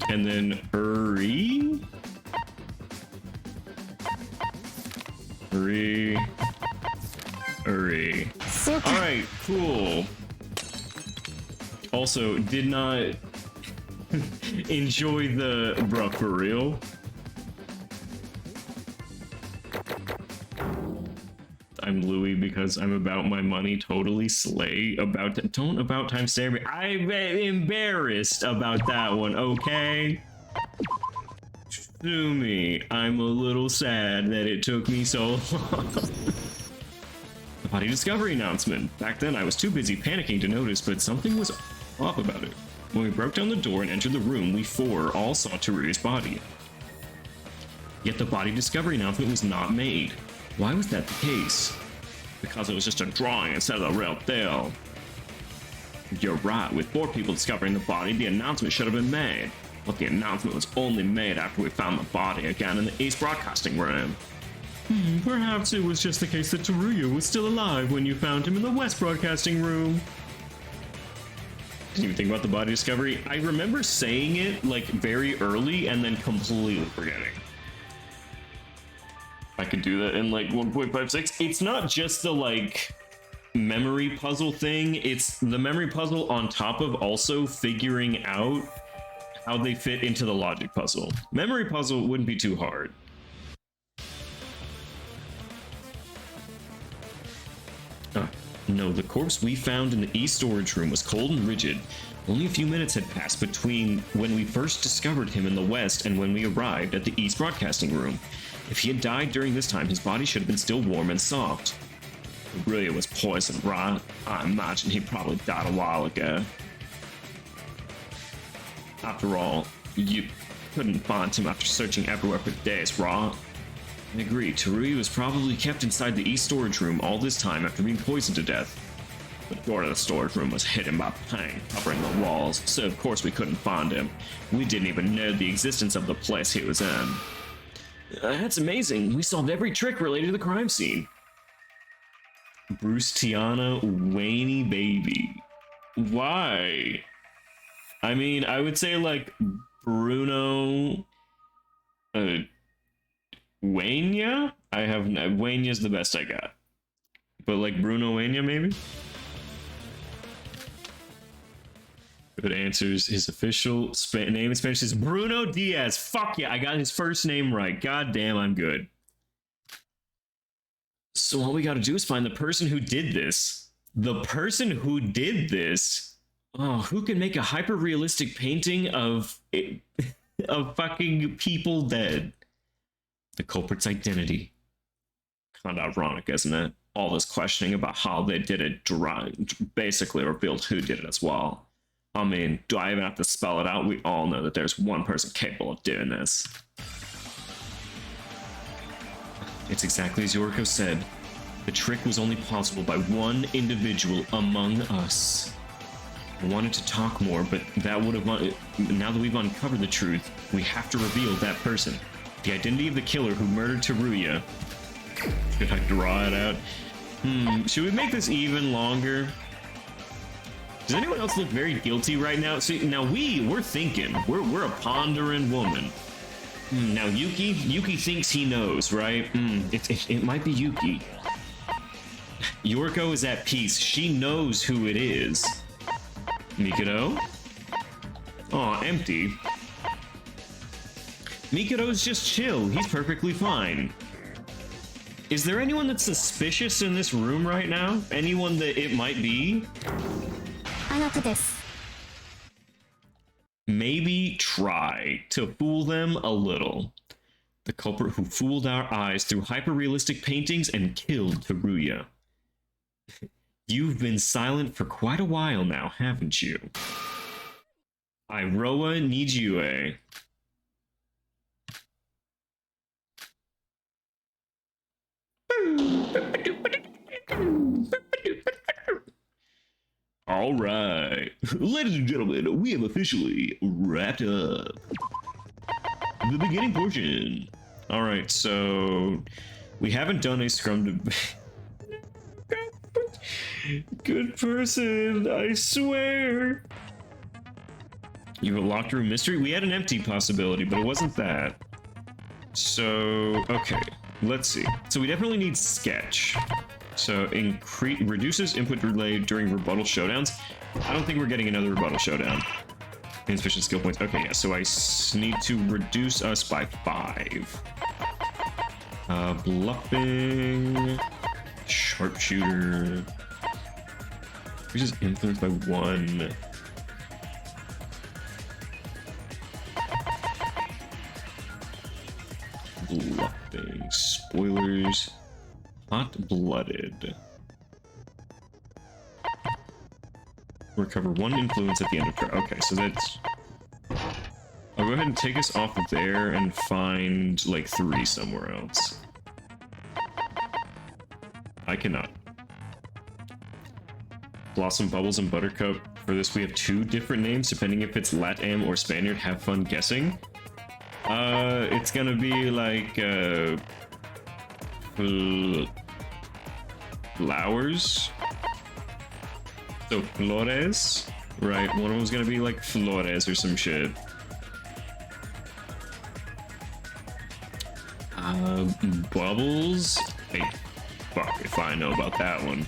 And then Uri. Alright, cool. Also, did not enjoy the bruh for real. I'm Louis because I'm about my money, totally slay. Don't about time stare me. I'm embarrassed about that one, okay? Sue me. I'm a little sad that it took me so long. The body discovery announcement. Back then I was too busy panicking to notice, but something was off about it. When we broke down the door and entered the room, we 4 all saw Teruya's body. Yet the body discovery announcement was not made. Why was that the case? Because it was just a drawing instead of a real deal. You're right, with 4 people discovering the body, the announcement should have been made. But the announcement was only made after we found the body again in the East Broadcasting room. Perhaps it was just the case that Teruya was still alive when you found him in the West Broadcasting room. Didn't even think about the body discovery. I remember saying it like very early and then completely forgetting. I could do that in like 1.56. It's not just the like memory puzzle thing, it's the memory puzzle on top of also figuring out how they fit into the logic puzzle. Memory puzzle wouldn't be too hard. No, the corpse we found in the East storage room was cold and rigid. Only a few minutes had passed between when we first discovered him in the West and when we arrived at the East Broadcasting room. If he had died during this time, his body should have been still warm and soft. Teruya was poisoned, right? I imagine he probably died a while ago. After all, you couldn't find him after searching everywhere for days, right? I agree, Teruya was probably kept inside the East storage room all this time after being poisoned to death. The door to the storage room was hidden by paint, covering the walls, so of course we couldn't find him. We didn't even know the existence of the place he was in. That's amazing. We solved every trick related to the crime scene. Bruce Tiana, Wayne baby. Why? I mean, I would say like Bruno, Wayne. I have Wayne's the best I got, but like Bruno Wayne maybe. Good answers. His official name in Spanish is Bruno Diaz. Fuck yeah, I got his first name right. God damn, I'm good. So all we gotta do is find the person who did this. The person who did this Oh, who can make a hyper-realistic painting of of fucking people dead? The culprit's identity. Kind of ironic, isn't it? All this questioning about how they did it basically revealed who did it as well. I mean, do I even have to spell it out? We all know that there's one person capable of doing this. It's exactly as Yoriko said. The trick was only possible by one individual among us. I wanted to talk more, but that would have... Now that we've uncovered the truth, we have to reveal that person. The identity of the killer who murdered Teruya. Should I draw it out? Should we make this even longer? Does anyone else look very guilty right now? See, now we're thinking. We're a pondering woman. Now Yuki thinks he knows, right? It might be Yuki. Yoriko is at peace. She knows who it is. Mikado? Aw, empty. Mikado's just chill. He's perfectly fine. Is there anyone that's suspicious in this room right now? Anyone that it might be? Maybe try to fool them a little. The culprit who fooled our eyes through hyper-realistic paintings and killed Teruya. You've been silent for quite a while now, haven't you? Iroha Nijue. All right, ladies and gentlemen, we have officially wrapped up the beginning portion. All right, so we haven't done a scrum to... Good person, I swear. You have a locked room mystery? We had an empty possibility, but it wasn't that. So, okay, let's see. So we definitely need sketch. So reduces input delay during rebuttal showdowns. I don't think we're getting another rebuttal showdown. Insufficient skill points. Okay, yeah, so I need to reduce us by 5. Bluffing. Sharpshooter. Reduces influence by 1. Bluffing. Spoilers. Hot-blooded. Recover 1 influence at the end of turn. Okay, so that's... I'll go ahead and take us off of there and find, like, 3 somewhere else. I cannot. Blossom, Bubbles, and Buttercup. For this, we have 2 different names, depending if it's LatAm or Spaniard. Have fun guessing. It's gonna be, like, flowers. So flores, right? One of them was gonna be like flores or some shit. Bubbles. Hey, fuck if I know about that one.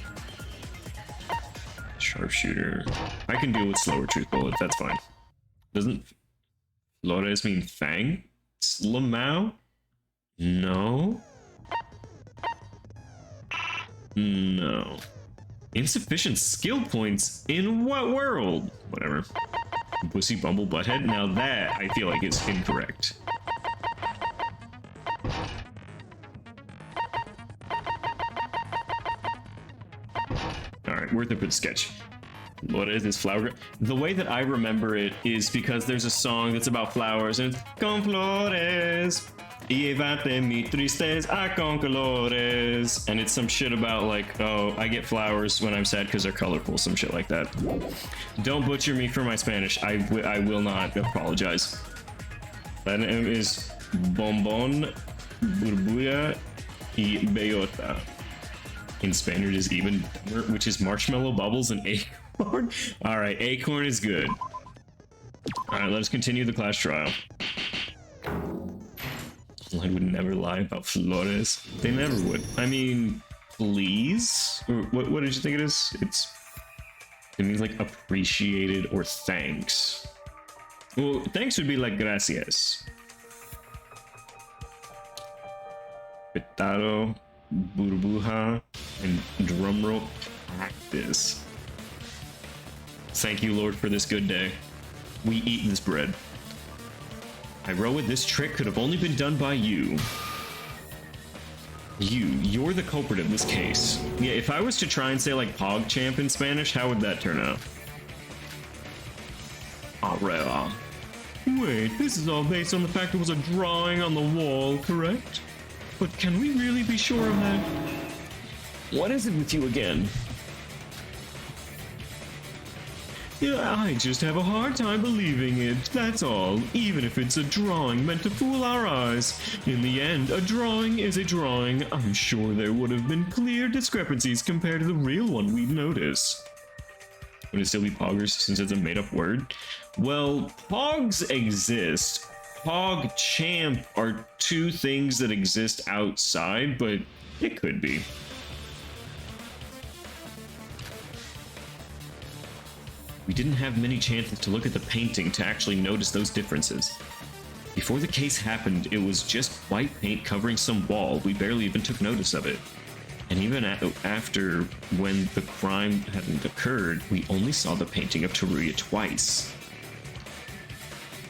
Sharpshooter. I can deal with slower truth bullet. That's fine. Doesn't flores mean fang? Slamau? No. No. Insufficient skill points? In what world? Whatever. Pussy Bumble Butthead? Now that, I feel like it's incorrect. Alright, worth a good sketch. What is this flower? The way that I remember it is because there's a song that's about flowers and it's Con flores. Llévate mi tristeza con colores. And it's some shit about like, oh, I get flowers when I'm sad because they're colorful, some shit like that. Don't butcher me for my Spanish. I will not apologize. That name is Bombón, Burbuja y Bellota. In Spaniard is even dumber, which is marshmallow, bubbles, and acorn. Alright, acorn is good. Alright, let's continue the class trial. I would never lie about flores. They never would. I mean, please? Or what did you think it is? It means like appreciated or thanks. Well, thanks would be like gracias. Petaro, burbuja, and drumroll practice. Thank you, Lord, for this good day. We eat this bread. Iroa, this trick could have only been done by you. You're the culprit of this case. Yeah, if I was to try and say like PogChamp in Spanish, how would that turn out? Arrea. Wait, this is all based on the fact it was a drawing on the wall, correct? But can we really be sure of that? What is it with you again? Yeah, I just have a hard time believing it, that's all. Even if it's a drawing meant to fool our eyes. In the end, a drawing is a drawing. I'm sure there would have been clear discrepancies compared to the real one we'd notice. Would it still be poggers since it's a made-up word? Well, pogs exist. PogChamp are two things that exist outside, but it could be. We didn't have many chances to look at the painting to actually notice those differences. Before the case happened, it was just white paint covering some wall. We barely even took notice of it. And even after, when the crime hadn't occurred, we only saw the painting of Teruya twice.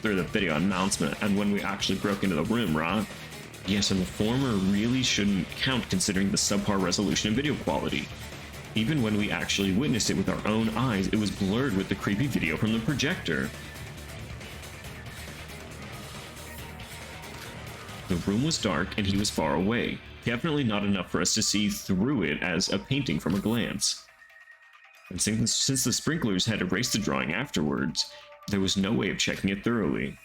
Through the video announcement, and when we actually broke into the room, right? Yes, and the former really shouldn't count considering the subpar resolution and video quality. Even when we actually witnessed it with our own eyes, it was blurred with the creepy video from the projector. The room was dark and he was far away. Definitely not enough for us to see through it as a painting from a glance. And since the sprinklers had erased the drawing afterwards, there was no way of checking it thoroughly.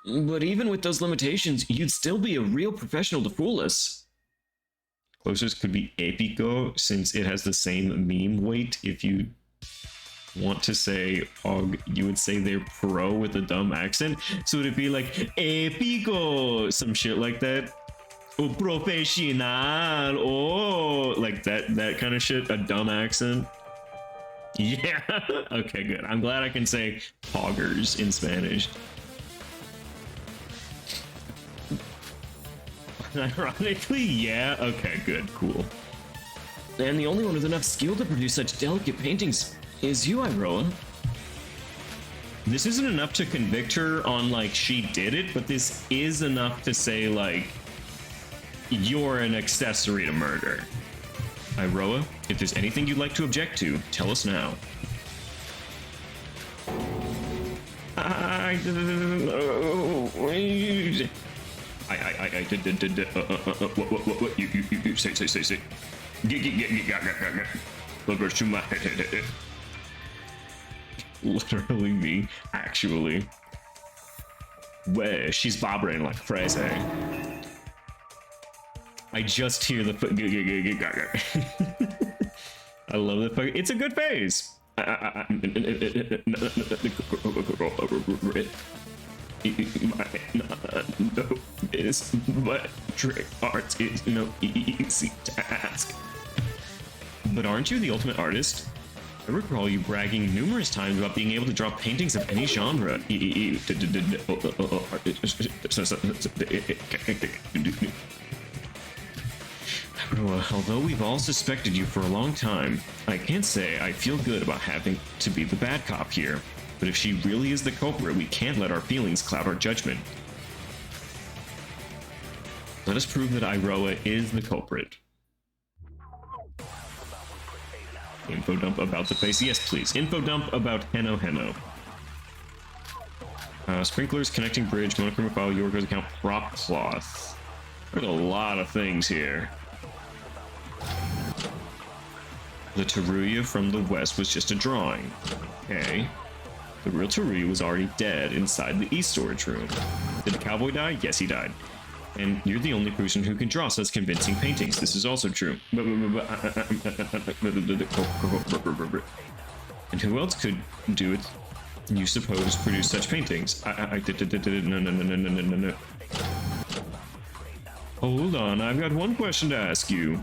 But even with those limitations, you'd still be a real professional to fool us. Closest could be Epico, since it has the same meme weight. If you want to say Pog, you would say they're pro with a dumb accent. So it'd be like Epico, some shit like that. Oh, professional, oh, like that kind of shit, a dumb accent. Yeah, okay, good. I'm glad I can say poggers in Spanish. Ironically, yeah. Okay, good, cool. And the only one with enough skill to produce such delicate paintings is you, Iroa. This isn't enough to convict her on, like, she did it, but this is enough to say, like, you're an accessory to murder. Iroa, if there's anything you'd like to object to, tell us now. Say. Literally me, actually. Where she's bobbering like crazy. I just hear the I love the fuck. It's a good phase. No, this but trick art is no easy task. But aren't you the ultimate artist? I recall you bragging numerous times about being able to draw paintings of any genre. Although we've all suspected you for a long time, I can't say I feel good about having to be the bad cop here. But if she really is the culprit, we can't let our feelings cloud our judgment. Let us prove that Iroa is the culprit. Info dump about the face. Yes, please. Info dump about Heno. Sprinklers, connecting bridge, monochrome file, Yorgo's account, prop cloth. There's a lot of things here. The Teruya from the west was just a drawing. Okay. The real Teruya was already dead inside the east storage room. Did the cowboy die? Yes, he died. And you're the only person who can draw such convincing paintings. This is also true. And who else could do it, you suppose, produce such paintings? No. Hold on, I've got one question to ask you.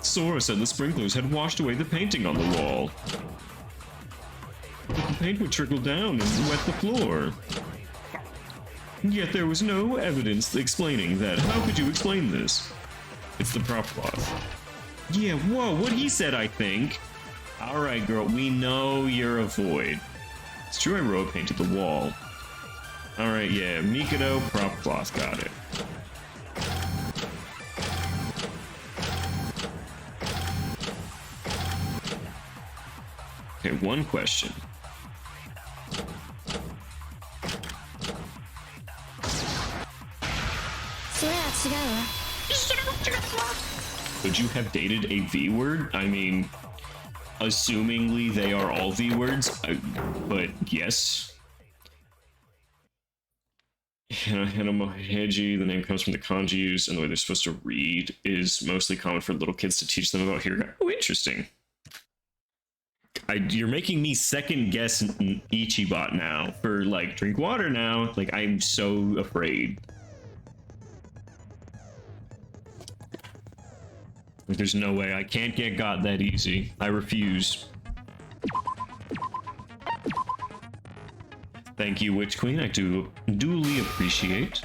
Sora said the sprinklers had washed away the painting on the wall. But the paint would trickle down and wet the floor. Yet there was no evidence explaining that. How could you explain this? It's the prop cloth. Yeah, whoa, what he said, I think. Alright, girl, we know you're a void. It's true I road painted the wall. Alright, yeah, Mikado, prop cloth, got it. Okay, one question. Could you have dated a V word? I mean, assumingly they are all V words, but yes. Hanamoheji, the name comes from the kanji used, and the way they're supposed to read is mostly common for little kids to teach them about hiragana. Oh, interesting. You're making me second guess Ichibot now for like drink water now. Like I'm so afraid. Like, there's no way I can't get got that easy. I refuse. Thank you, Witch Queen. I do duly appreciate.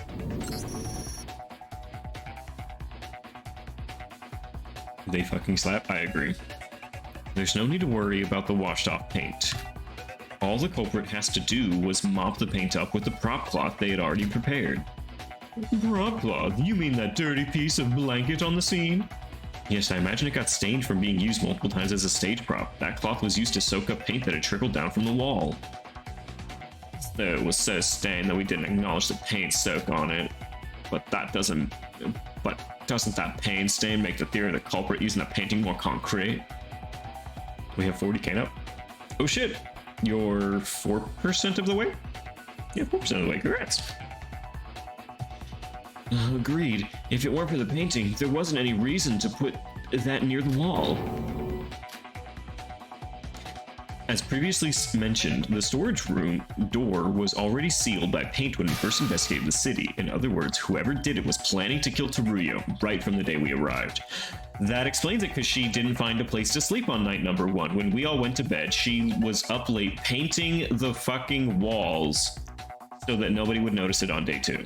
They fucking slap. I agree. There's no need to worry about the washed off paint. All the culprit has to do was mop the paint up with the prop cloth they had already prepared. Prop cloth? You mean that dirty piece of blanket on the scene? Yes, I imagine it got stained from being used multiple times as a stage prop. That cloth was used to soak up paint that had trickled down from the wall. It was so stained that we didn't acknowledge the paint soak on it. But doesn't that paint stain make the theory of the culprit using the painting more concrete? We have 40k now. Oh shit! You're 4% of the way? Yeah, 4% of the way. Congrats. Agreed. If it weren't for the painting, there wasn't any reason to put that near the wall. As previously mentioned, the storage room door was already sealed by paint when we first investigated the city. In other words, whoever did it was planning to kill Teruyo right from the day we arrived. That explains it, because she didn't find a place to sleep on night number 1. When we all went to bed, she was up late painting the fucking walls so that nobody would notice it on day 2.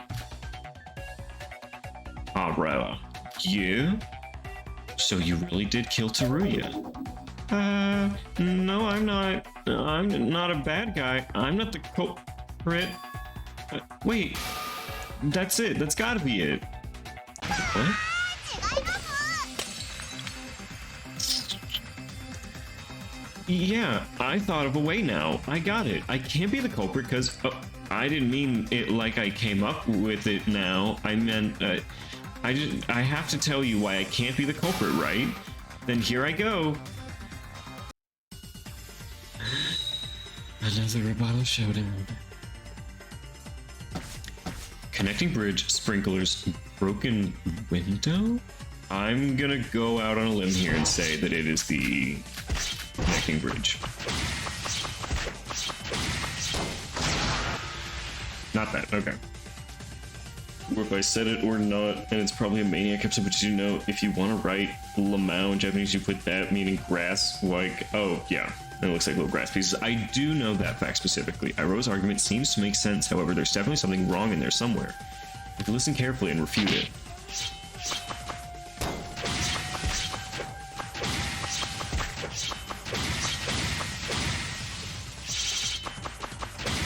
Alright. You? So you really did kill Teruya? No, I'm not. I'm not a bad guy. I'm not the culprit. Wait. That's it. That's gotta be it. What? Yeah, I thought of a way now. I got it. I can't be the culprit because I didn't mean it like I came up with it now. I meant I have to tell you why I can't be the culprit, right? Then here I go. Another rebuttal showdown. Connecting bridge, sprinklers, broken window? I'm gonna go out on a limb here and say that it is the connecting bridge. Not that, okay. Or if I said it or not, and it's probably a maniac episode, but you know, if you want to write lamau in Japanese, you put that meaning grass, like, oh, yeah, it looks like little grass pieces. I do know that fact specifically. Iroha's argument seems to make sense, however, there's definitely something wrong in there somewhere. If you listen carefully and refute it.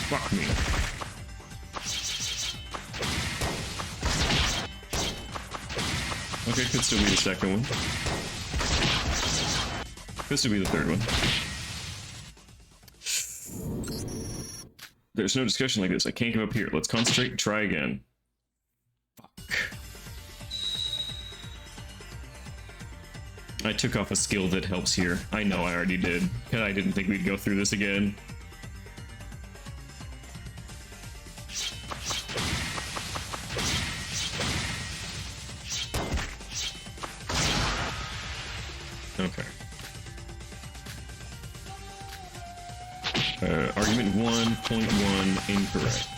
Fuck me. Okay, could still be the second one. Could still be the third one. There's no discussion like this. I can't come up here. Let's concentrate and try again. Fuck. I took off a skill that helps here. I know I already did. I didn't think we'd go through this again. Okay. Argument 1.1 incorrect.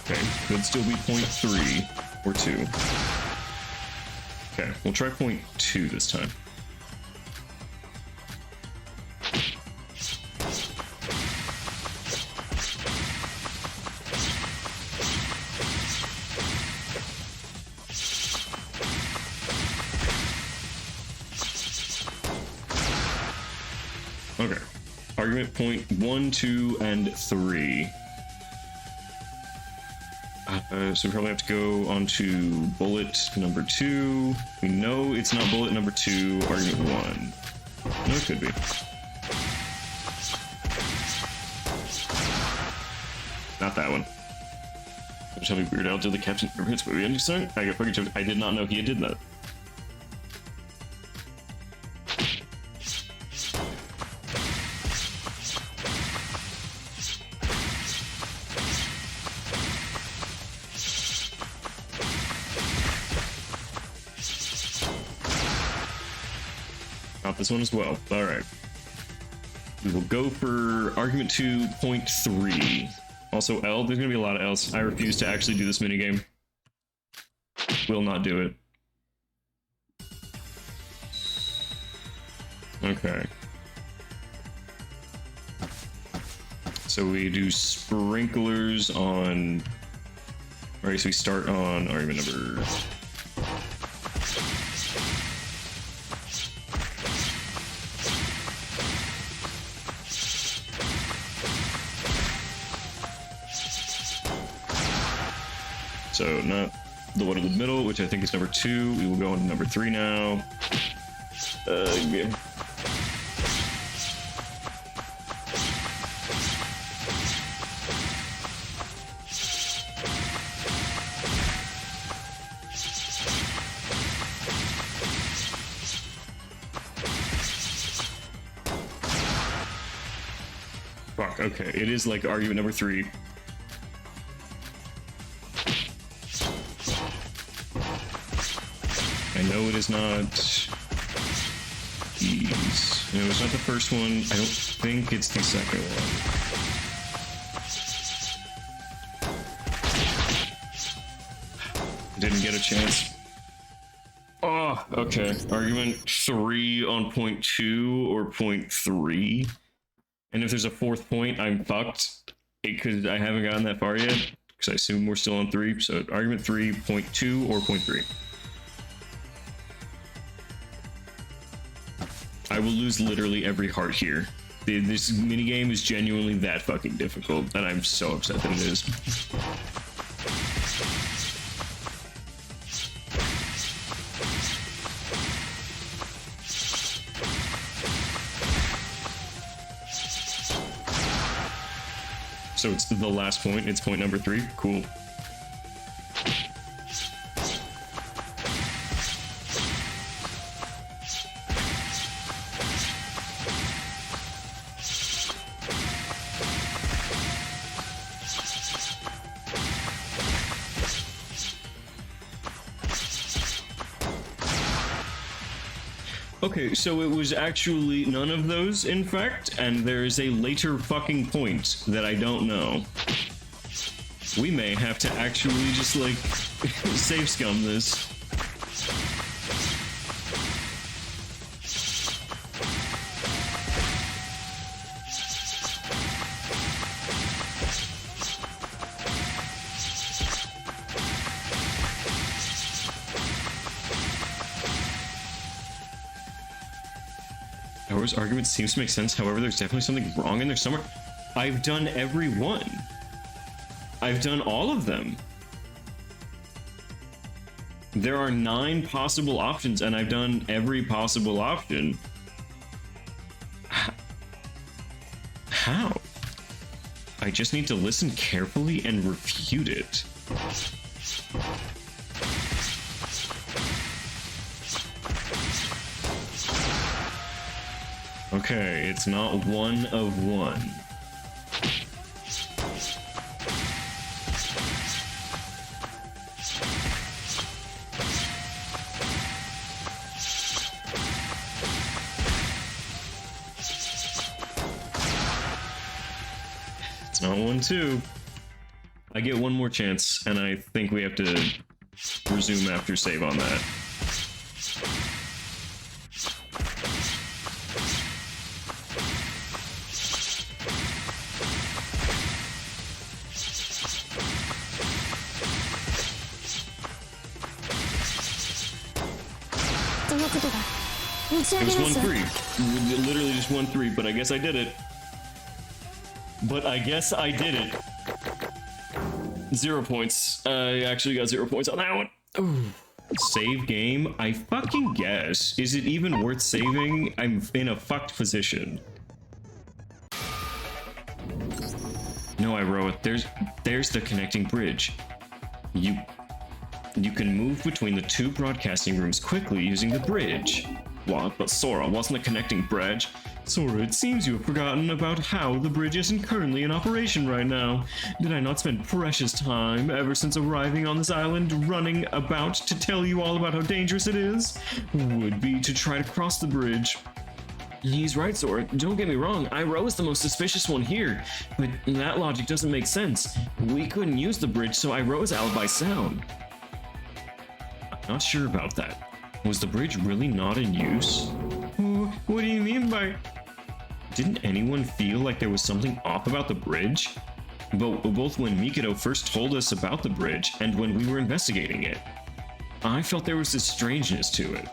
Okay, could still be 0.3 or 2. Okay, we'll try 0.2 this time. Okay. Argument point 1, 2, and 3. So we probably have to go on to bullet number 2. We know it's not bullet number 2, argument 1. No, it could be. Not that one. Shall be Weird Al did the Captain Hits movie ending song? I got fucking I did not know he did that. Got this one as well. Alright. We will go for argument 2.3. Also L, there's gonna be a lot of L's. I refuse to actually do this minigame. Will not do it. Okay. So we do sprinklers on... Alright, so we start on argument number... So not the one in the middle, which I think is number 2. We will go on to number 3 now. Yeah. Fuck, okay. It is like argument number 3. I know it is not these. No, it's not the first one. I don't think it's the second one. Didn't get a chance. Oh, okay. Argument 3 on point 2 or point 3. And if there's a 4th point, I'm fucked. Because I haven't gotten that far yet. Because I assume we're still on 3. So argument 3, point 2 or point 3. I will lose literally every heart here. This minigame is genuinely that fucking difficult, and I'm so upset that it is. So it's the last point, it's point number 3, cool. Okay, so it was actually none of those, in fact, and there is a later fucking point that I don't know. We may have to actually just, like, save scum this. However's argument seems to make sense. However, there's definitely something wrong in there somewhere. I've done every one. I've done all of them. There are 9 possible options, and I've done every possible option. How? I just need to listen carefully and refute it. Okay, it's not 1 of 1. It's not 1, 2. I get one more chance, and I think we have to resume after save on that. It was 1-3. Literally just 1-3, but I guess I did it. But I guess I did it. 0 points. I actually got 0 points on that one. Ooh. Save game? I fucking guess. Is it even worth saving? I'm in a fucked position. No, I wrote it. There's the connecting bridge. You can move between the two broadcasting rooms quickly using the bridge. What? But Sora, wasn't the connecting bridge? Sora, it seems you have forgotten about how the bridge isn't currently in operation right now. Did I not spend precious time ever since arriving on this island running about to tell you all about how dangerous it is? Would be to try to cross the bridge. He's right, Sora. Don't get me wrong, Iroh is the most suspicious one here, but that logic doesn't make sense. We couldn't use the bridge, so Iroh's alibi sound. I'm not sure about that. Was the bridge really not in use? What do you mean by... Didn't anyone feel like there was something off about the bridge? Both when Mikado first told us about the bridge and when we were investigating it. I felt there was this strangeness to it.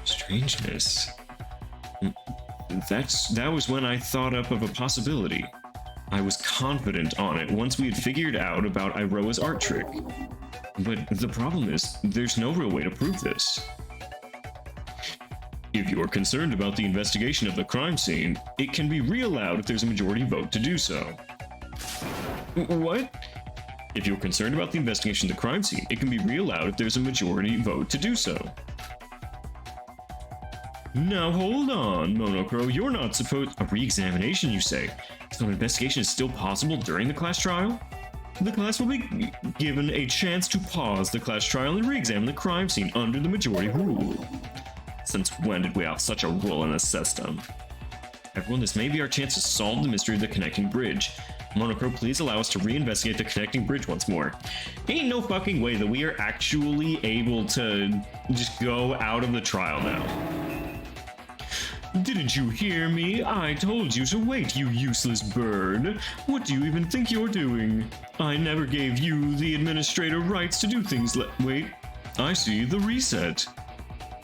Strangeness? That was when I thought up of a possibility. I was confident on it once we had figured out about Iroha's art trick. But the problem is, there's no real way to prove this. If you are concerned about the investigation of the crime scene, it can be re-allowed if there's a majority vote to do so. What? If you're concerned about the investigation of the crime scene, it can be re-allowed if there's a majority vote to do so. Now hold on, Monocro, you're not supposed— A re-examination, you say? So an investigation is still possible during the class trial? The class will be given a chance to pause the class trial and re-examine the crime scene under the majority rule. Since when did we have such a rule in the system? Everyone, this may be our chance to solve the mystery of the connecting bridge. Monocro, please allow us to reinvestigate the connecting bridge once more. Ain't no fucking way that we are actually able to just go out of the trial now. Didn't you hear me? I told you to wait, you useless bird. What do you even think you're doing? I never gave you the administrator rights to do things like— Wait, I see the reset.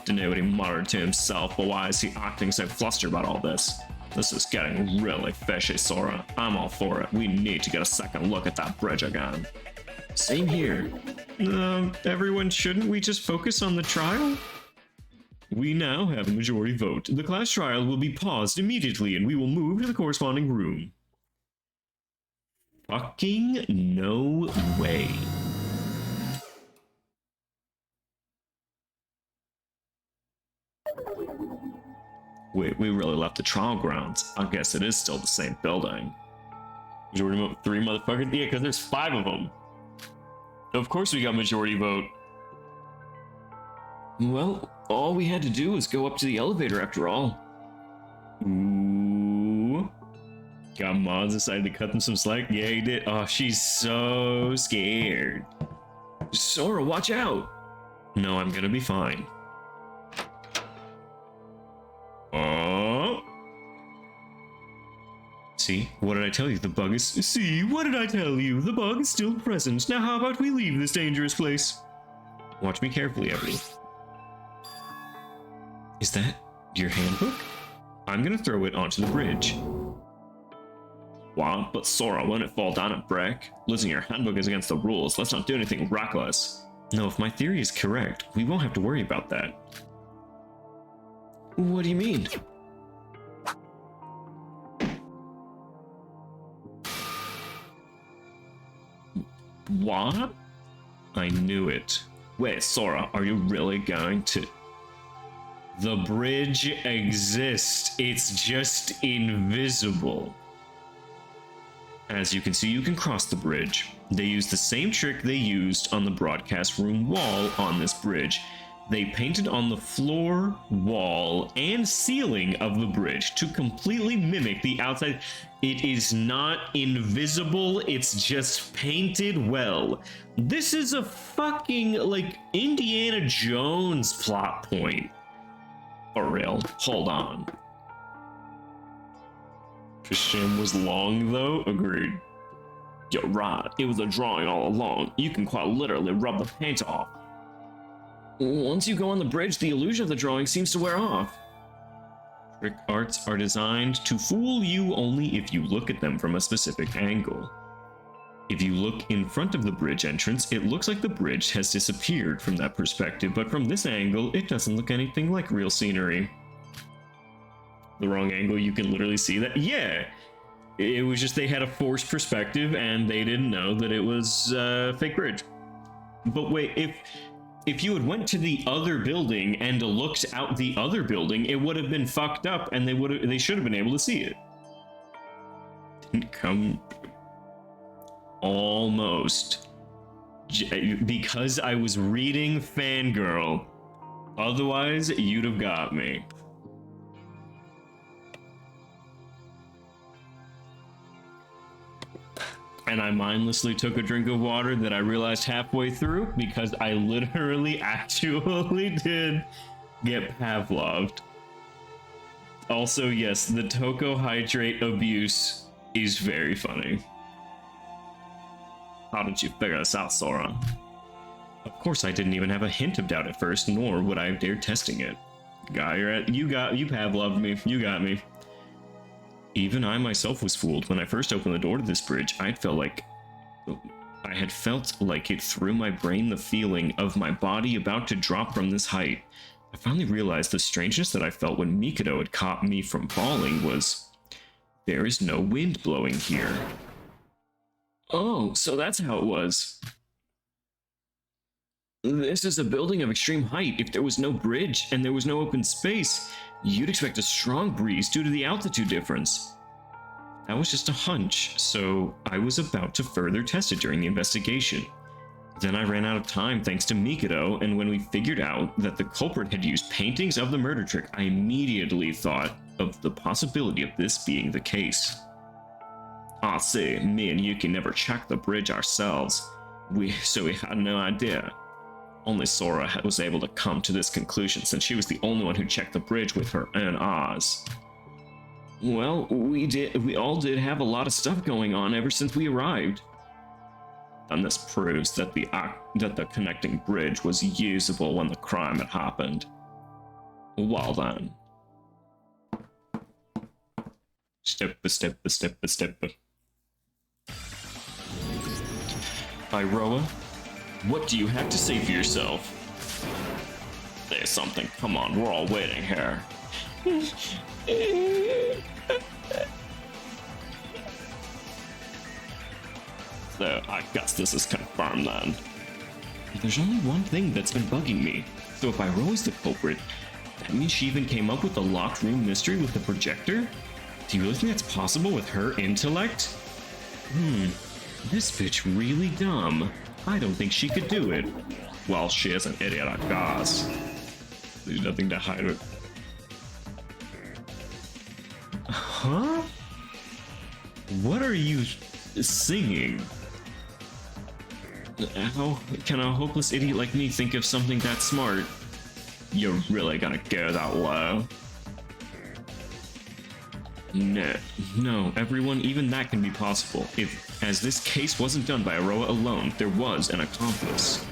Nobody muttered to himself, but why is he acting so flustered about all this? This is getting really fishy, Sora. I'm all for it. We need to get a second look at that bridge again. Same here. Everyone, shouldn't we just focus on the trial? We now have a majority vote. The class trial will be paused immediately and we will move to the corresponding room. Fucking no way. Wait, we really left the trial grounds. I guess it is still the same building. Majority vote, 3 motherfuckers? Yeah, because there's 5 of them. Of course we got majority vote. Well, all we had to do was go up to the elevator after all. Ooh. Got Mons decided to cut them some slack? Yeah, he did. Oh, she's so scared. Sora, watch out! No, I'm gonna be fine. See, what did I tell you? The bug is— See, what did I tell you? The bug is still present. Now how about we leave this dangerous place? Watch me carefully, everyone. Is that your handbook? I'm gonna throw it onto the bridge. Wow, but Sora, wouldn't it fall down and break? Losing your handbook is against the rules. Let's not do anything reckless. No, if my theory is correct, we won't have to worry about that. What do you mean? What? I knew it. Wait, Sora, are you really going to— The bridge exists. It's just invisible. As you can see, you can cross the bridge. They used the same trick they used on the broadcast room wall on this bridge. They painted on the floor, wall, and ceiling of the bridge to completely mimic the outside. It is not invisible, it's just painted well. This is a fucking, like, Indiana Jones plot point. For real, hold on. Shim was long though? Agreed. You're right, it was a drawing all along. You can quite literally rub the paint off. Once you go on the bridge, the illusion of the drawing seems to wear off. Trick arts are designed to fool you only if you look at them from a specific angle. If you look in front of the bridge entrance, it looks like the bridge has disappeared from that perspective, but from this angle, it doesn't look anything like real scenery. The wrong angle, you can literally see that. Yeah, it was just they had a forced perspective and they didn't know that it was a fake bridge. But wait, if you had went to the other building and looked out the other building, it would have been fucked up and they should have been able to see it. Didn't come almost. Because I was reading Fangirl. Otherwise, you'd have got me. And I mindlessly took a drink of water that I realized halfway through because I literally actually did get Pavloved. Also, yes, the Toko hydrate abuse is very funny. How did you figure this out, Sora? Of course, I didn't even have a hint of doubt at first, nor would I have dared testing it. You Pavloved me. You got me. Even I myself was fooled. When I first opened the door to this bridge, I had felt like it threw my brain the feeling of my body about to drop from this height. I finally realized the strangeness that I felt when Mikado had caught me from falling was, there is no wind blowing here. Oh, so that's how it was. This is a building of extreme height. If there was no bridge and there was no open space, you'd expect a strong breeze due to the altitude difference. That was just a hunch, so I was about to further test it during the investigation. Then I ran out of time thanks to Mikado, and when we figured out that the culprit had used paintings of the murder trick, I immediately thought of the possibility of this being the case. Ah, see, me and Yuki never checked the bridge ourselves, so we had no idea. Only Sora was able to come to this conclusion since she was the only one who checked the bridge with her own eyes. Well, we all did have a lot of stuff going on ever since we arrived. And this proves that the connecting bridge was usable when the crime had happened. Well then. Step by step by step by step. Iroha, what do you have to say for yourself? Say something, come on, we're all waiting here. So, I guess this is confirmed then. There's only one thing that's been bugging me. So if Iroha is the culprit, that means she even came up with the locked room mystery with the projector? Do you really think that's possible with her intellect? This bitch really dumb. I don't think she could do it. Well, she is an idiot, I guess. There's nothing to hide with. Huh? What are you singing? How can a hopeless idiot like me think of something that smart? You're really gonna go that low? No, everyone, even that can be possible. As this case wasn't done by Iroha alone, there was an accomplice.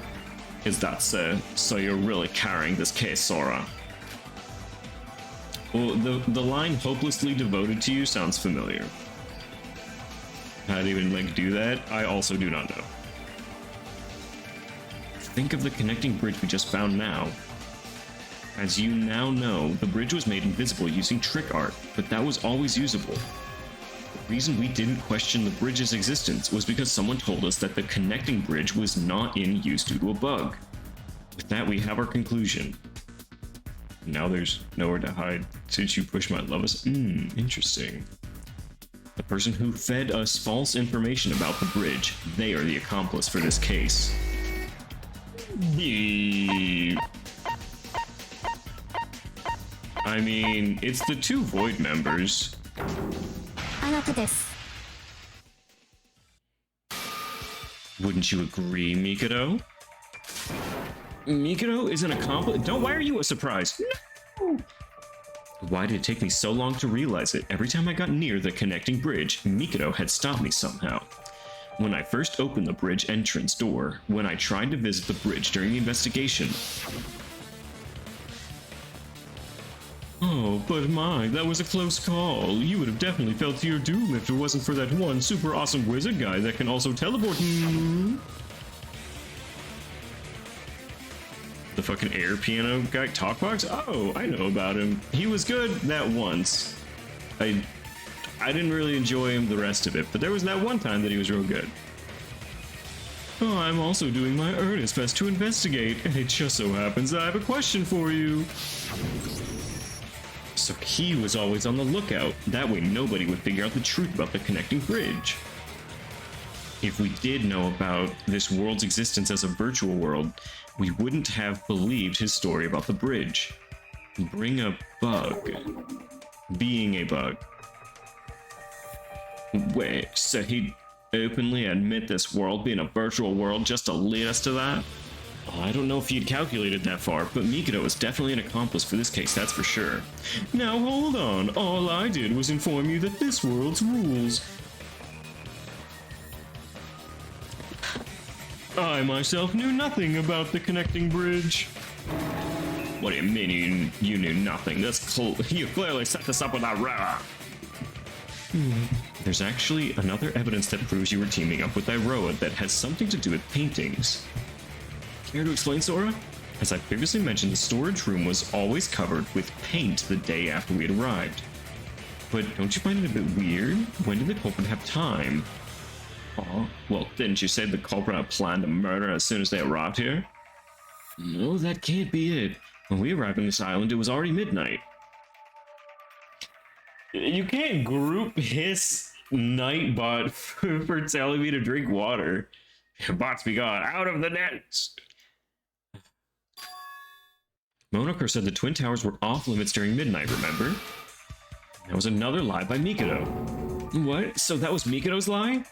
Is that so? So you're really carrying this case, Sora? Well, the line "hopelessly devoted to you" sounds familiar. How to even do that? I also do not know. Think of the connecting bridge we just found now. As you now know, the bridge was made invisible using trick art, but that was always usable. The reason we didn't question the bridge's existence was because someone told us that the connecting bridge was not in use due to a bug. With that, we have our conclusion. Now there's nowhere to hide since you pushed my levels. Interesting. The person who fed us false information about the bridge, they are the accomplice for this case. I mean, it's the two Void members. Wouldn't you agree, Mikado? Mikado is an accomplice? Why are you a surprise? No! Why did it take me so long to realize it? Every time I got near the connecting bridge, Mikado had stopped me somehow. when I first opened the bridge entrance door, when I tried to visit the bridge during the investigation. Oh, but my, that was a close call. You would have definitely fell to your doom if it wasn't for that one super awesome wizard guy that can also teleport. The fucking air piano guy, Talkbox? Oh, I know about him. He was good that once. I didn't really enjoy him the rest of it, but there was that one time that he was real good. Oh, I'm also doing my earnest best to investigate, and it just so happens that I have a question for you. So he was always on the lookout. That way nobody would figure out the truth about the connecting bridge. If we did know about this world's existence as a virtual world, we wouldn't have believed his story about the bridge. Bring a bug. Being a bug. Wait, so he'd openly admit this world being a virtual world just to lead us to that? Oh, I don't know if he'd calculated that far, but Mikado is definitely an accomplice for this case, that's for sure. Now hold on, all I did was inform you that this world's rules. I myself knew nothing about the connecting bridge. What do you mean you knew nothing? You clearly set this up with Iroha. There's actually another evidence that proves you were teaming up with Iroha that has something to do with paintings. Care to explain, Sora? As I previously mentioned, the storage room was always covered with paint the day after we had arrived. But don't you find it a bit weird? When did the culprit have time? Oh, well, didn't you say the culprit had planned to murder as soon as they arrived here? No, that can't be it. When we arrived on this island, it was already midnight. You can't group his Nightbot for telling me to drink water. Bots be gone, out of the nest! Monokura said the Twin Towers were off limits during midnight, remember? That was another lie by Mikado. What? So that was Mikado's lie?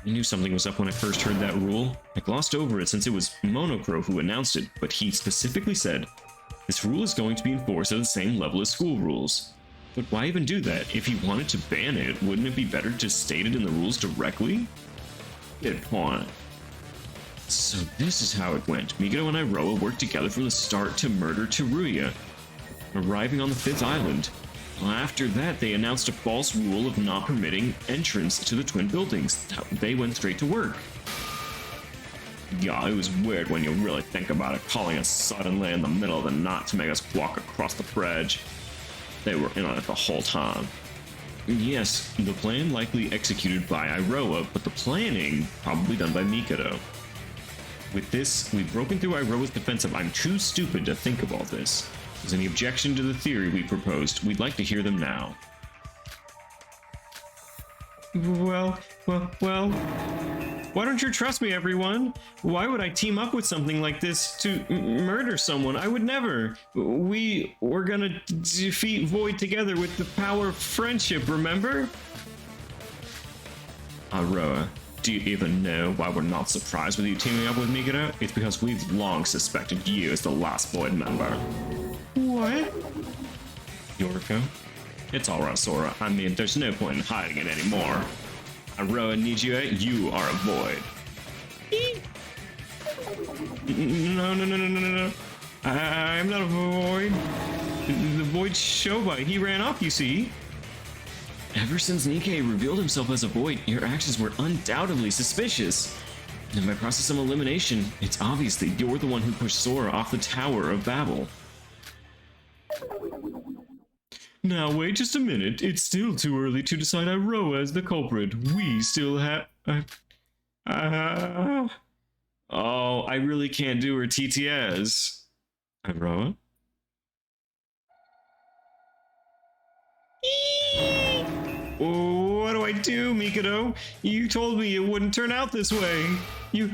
I knew something was up when I first heard that rule. I glossed over it since it was Monokuro who announced it, but he specifically said, this rule is going to be enforced at the same level as school rules. But why even do that? If he wanted to ban it, wouldn't it be better to state it in the rules directly? Good point. So this is how it went. Mikado and Iroha worked together from the start to murder Teruya, arriving on the 5th island. After that, they announced a false rule of not permitting entrance to the twin buildings. They went straight to work. Yeah, it was weird when you really think about it, calling us suddenly in the middle of the night to make us walk across the bridge. They were in on it the whole time. Yes, the plan likely executed by Iroha, but the planning probably done by Mikado. With this, we've broken through Iroha's defense of I'm too stupid to think of all this. If there's any objection to the theory we proposed, we'd like to hear them now. Well, why don't you trust me, everyone? Why would I team up with something like this to murder someone? I would never. We were gonna defeat Void together with the power of friendship, remember? Iroha, do you even know why we're not surprised with you teaming up with Mikado? It's because we've long suspected you as the last Void member. What? Yoriko? It's alright, Sora. I mean, there's no point in hiding it anymore. Iroha needs you, you are a Void. No. I'm not a Void. The Void Shobai, he ran off, you see. Ever since Nikkei revealed himself as a Void, your actions were undoubtedly suspicious. And by process of elimination, it's obvious that you're the one who pushed Sora off the Tower of Babel. Now wait just a minute, it's still too early to decide Iroha as the culprit. We still have... Oh, I really can't do her TTS. Iroha? What do I do, Mikado? You told me it wouldn't turn out this way. You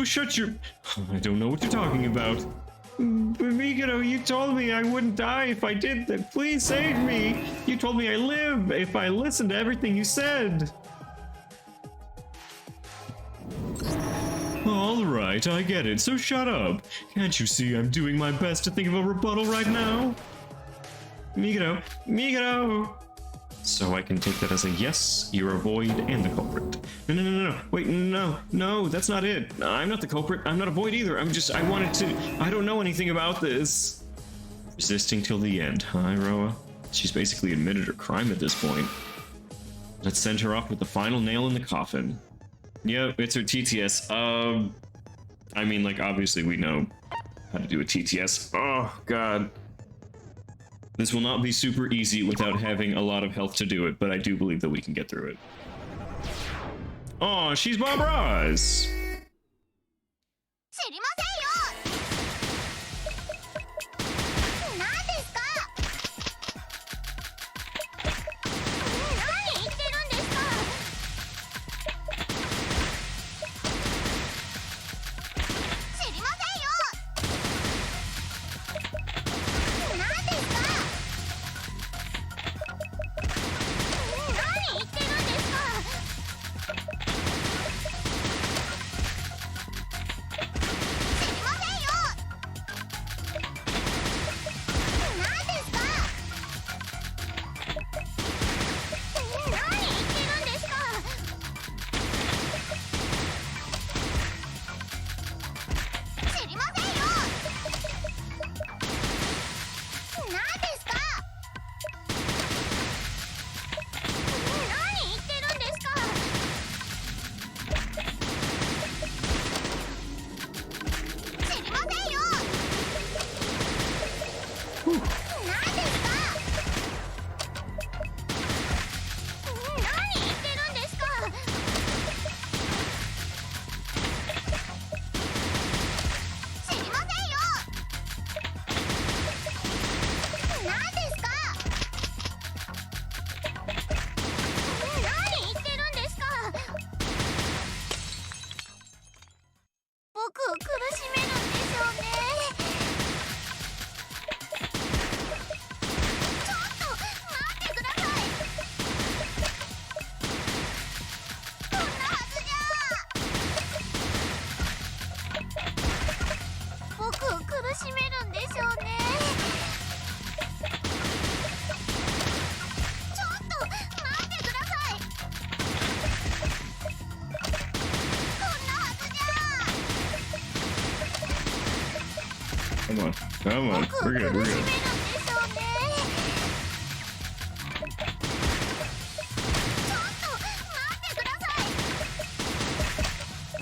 shut your... I don't know what you're talking about. But Mikado, you told me I wouldn't die if I did that. Please save me. You told me I live if I listened to everything you said. All right, I get it, so shut up. Can't you see I'm doing my best to think of a rebuttal right now? Mikado! So I can take that as a yes, you're a void and the culprit. No, no, no, no, no. Wait, no, no, that's not it. I'm not the culprit. I'm not a void either. I wanted to, I don't know anything about this. Resisting till the end, huh, Roa? She's basically admitted her crime at this point. Let's send her off with the final nail in the coffin. Yep, it's her TTS. I mean, like, obviously we know how to do a TTS. Oh, God. This will not be super easy without having a lot of health to do it, but I do believe that we can get through it. Oh, she's Bob Ross! Come on, come on, we're good, we're good.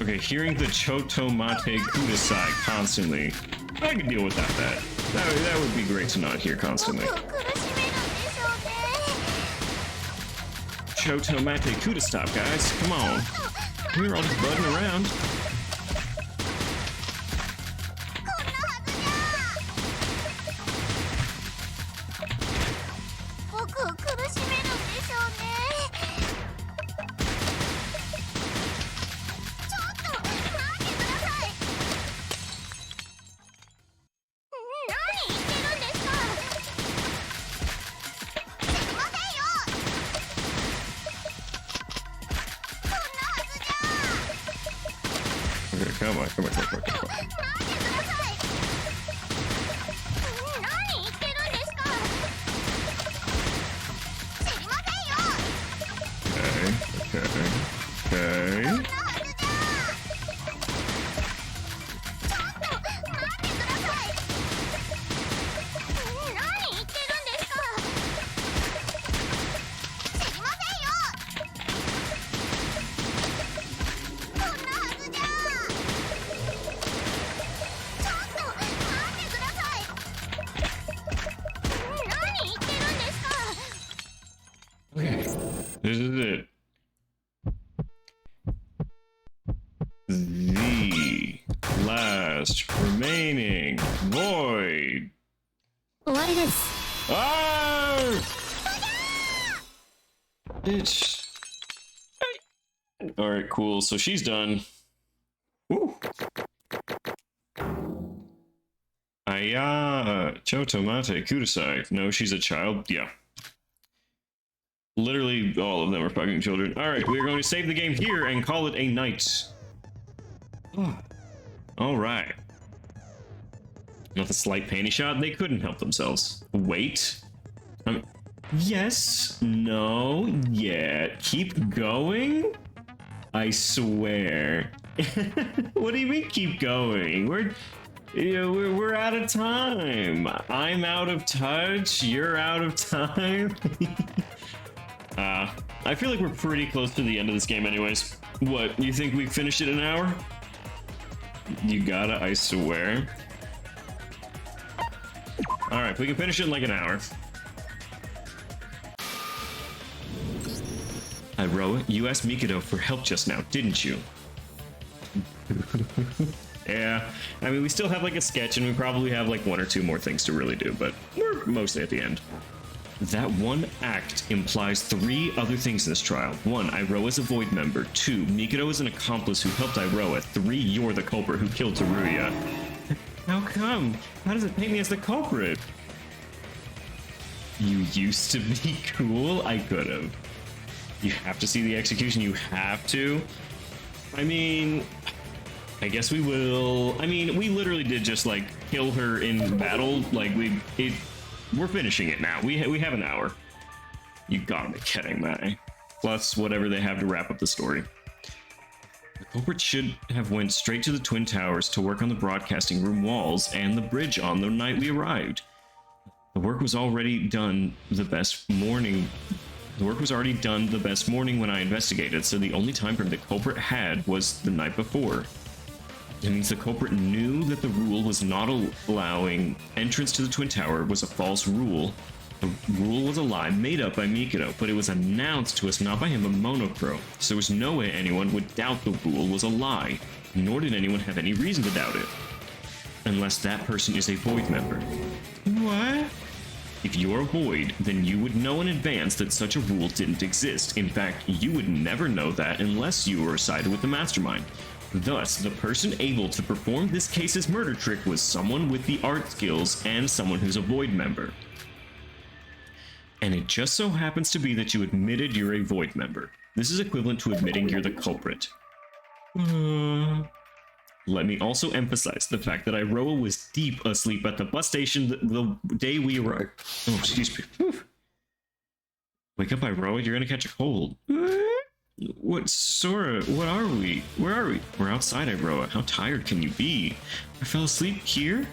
Okay, hearing the Chotomate Kudasai constantly. I can deal without that. That would be great to not hear constantly. Chotomate Kudastop, guys. Come on. We're all just butting around. Okay, come on, come on, come on, come on. Okay. This is it. The last remaining void. Ah! Bitch. Alright, cool. So she's done. Woo. Aya Chotomate Kudasai. No, she's a child. Yeah. Literally all of them are fucking children. Alright, we're going to save the game here and call it a night. Alright. Not the slight panty shot, they couldn't help themselves. Wait. Yes, no, yeah. Keep going? I swear. What do you mean keep going? We're out of time. I'm out of touch. You're out of time. I feel like we're pretty close to the end of this game anyways. What, you think we finished it in an hour? You gotta, I swear. Alright, we can finish it in like an hour. Iroha, you asked Mikado for help just now, didn't you? Yeah, I mean, we still have like a sketch and we probably have like one or two more things to really do, but we're mostly at the end. That one act implies 3 other things in this trial. 1, Iroha is a Void member. 2, Mikado is an accomplice who helped Iroha. 3, you're the culprit who killed Teruya. How come? How does it paint me as the culprit? You used to be cool? I could've. You have to see the execution, you have to. I mean, I guess we will. I mean, we literally did just like kill her in battle. Like we're finishing it now. We have an hour. You gotta be kidding me. Plus whatever they have to wrap up the story. The culprit should have went straight to the Twin Towers to work on the broadcasting room walls and the bridge on the night we arrived. The work was already done the best morning. The work was already done the best morning when I investigated, so the only time frame the culprit had was the night before. It means the culprit knew that the rule was not allowing entrance to the Twin Tower was a false rule. The rule was a lie made up by Mikado, but it was announced to us not by him but Monocro, so there was no way anyone would doubt the rule was a lie, nor did anyone have any reason to doubt it. Unless that person is a Void member. What? If you're a Void, then you would know in advance that such a rule didn't exist. In fact, you would never know that unless you were sided with the Mastermind. Thus, the person able to perform this case's murder trick was someone with the art skills and someone who's a Void member. And it just so happens to be that you admitted you're a Void member. This is equivalent to admitting you're the culprit. Let me also emphasize the fact that Iroha was deep asleep at the bus station the day we arrived. Oh, excuse me. Whew. Wake up, Iroha, you're gonna catch a cold. What, Sora, what are we? Where are we? We're outside, Iroha. How tired can you be? I fell asleep here?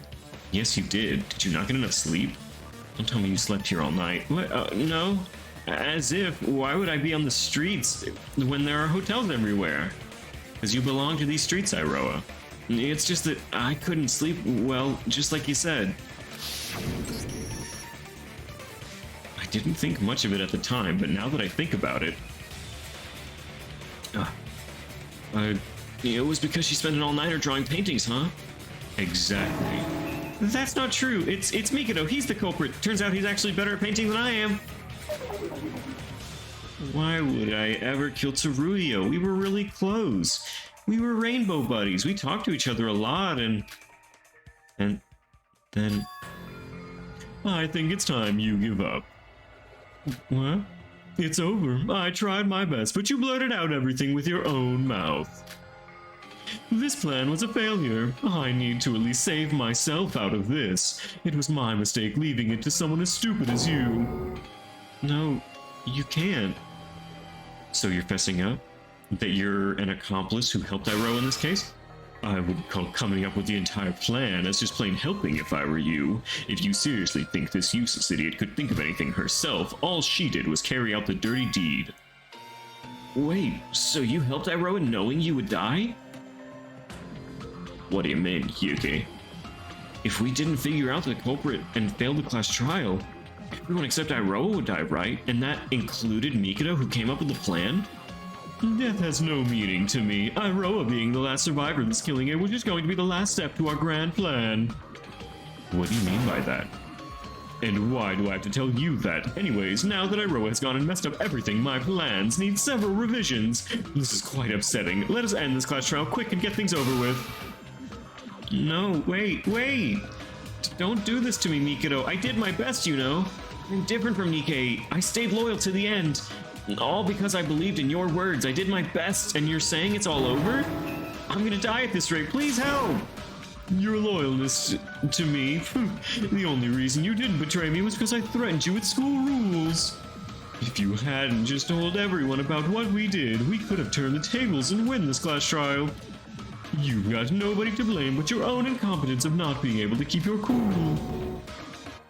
Yes, you did. Did you not get enough sleep? Don't tell me you slept here all night. What? No. As if. Why would I be on the streets when there are hotels everywhere? Because you belong to these streets, Iroha. It's just that I couldn't sleep well, just like you said. I didn't think much of it at the time, but now that I think about it... it was because she spent an all-nighter drawing paintings, huh? Exactly. That's not true. It's Mikado. He's the culprit. Turns out he's actually better at painting than I am. Why would I ever kill Teruya? We were really close. We were rainbow buddies. We talked to each other a lot, and then... I think it's time you give up. What? It's over. I tried my best, but you blurted out everything with your own mouth. This plan was a failure. I need to at least save myself out of this. It was my mistake leaving it to someone as stupid as you. No, you can't. So you're fessing up? That you're an accomplice who helped Iroha in this case? I would call coming up with the entire plan as just plain helping if I were you. If you seriously think this useless idiot could think of anything herself, all she did was carry out the dirty deed. Wait, so you helped Iroha knowing you would die? What do you mean, Yuki? If we didn't figure out the culprit and failed the class trial, everyone except Iroha would die, right? And that included Mikado, who came up with the plan? Death has no meaning to me. Iroha being the last survivor of this killing it was just going to be the last step to our grand plan. What do you mean by that? And why do I have to tell you that? Anyways, now that Iroha has gone and messed up everything, my plans need several revisions. This is quite upsetting. Let us end this class trial quick and get things over with. No, wait. Don't do this to me, Mikado. I did my best, you know. I'm different from Nikkei. I stayed loyal to the end. All because I believed in your words. I did my best, and you're saying it's all over? I'm gonna die at this rate. Please help! Your loyalness to me. The only reason you didn't betray me was because I threatened you with school rules. If you hadn't just told everyone about what we did, we could have turned the tables and win this class trial. You've got nobody to blame but your own incompetence of not being able to keep your cool.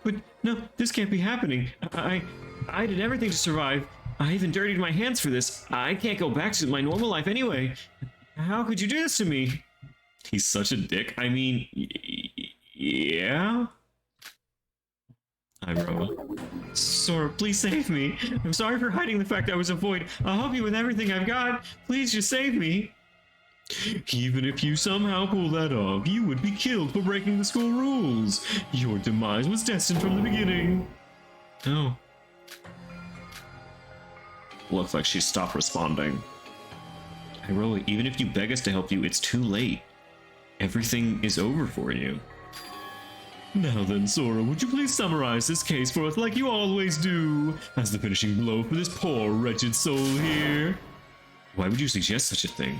But no, this can't be happening. I did everything to survive. I even dirtied my hands for this. I can't go back to my normal life anyway. How could you do this to me? He's such a dick. I mean, yeah? Iroha. Sora, please save me. I'm sorry for hiding the fact I was a void. I'll help you with everything I've got. Please just save me. Even if you somehow pull that off, you would be killed for breaking the school rules. Your demise was destined from the beginning. Oh. Looks like she stopped responding. Iroha, even if you beg us to help you, it's too late. Everything is over for you. Now then, Sora, would you please summarize this case for us like you always do, as the finishing blow for this poor, wretched soul here? Why would you suggest such a thing?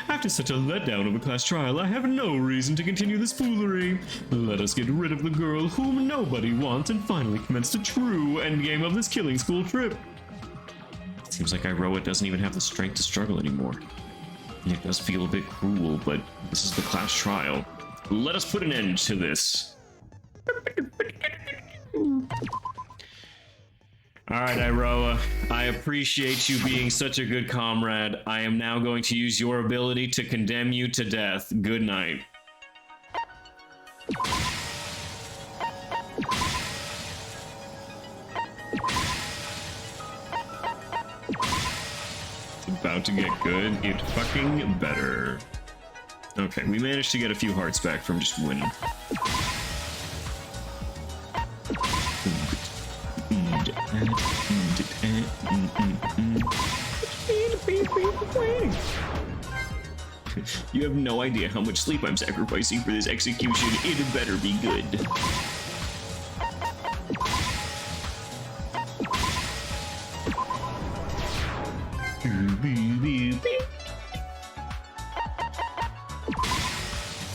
After such a letdown of a class trial, I have no reason to continue this foolery. Let us get rid of the girl whom nobody wants and finally commence the true endgame of this killing school trip. It seems like Iroha doesn't even have the strength to struggle anymore. It does feel a bit cruel, but this is the class trial. Let us put an end to this. Alright, Iroha, I appreciate you being such a good comrade. I am now going to use your ability to condemn you to death. Good night. It's about to get good. Get fucking better. Okay, we managed to get a few hearts back from just winning. You have no idea how much sleep I'm sacrificing for this execution. It better be good.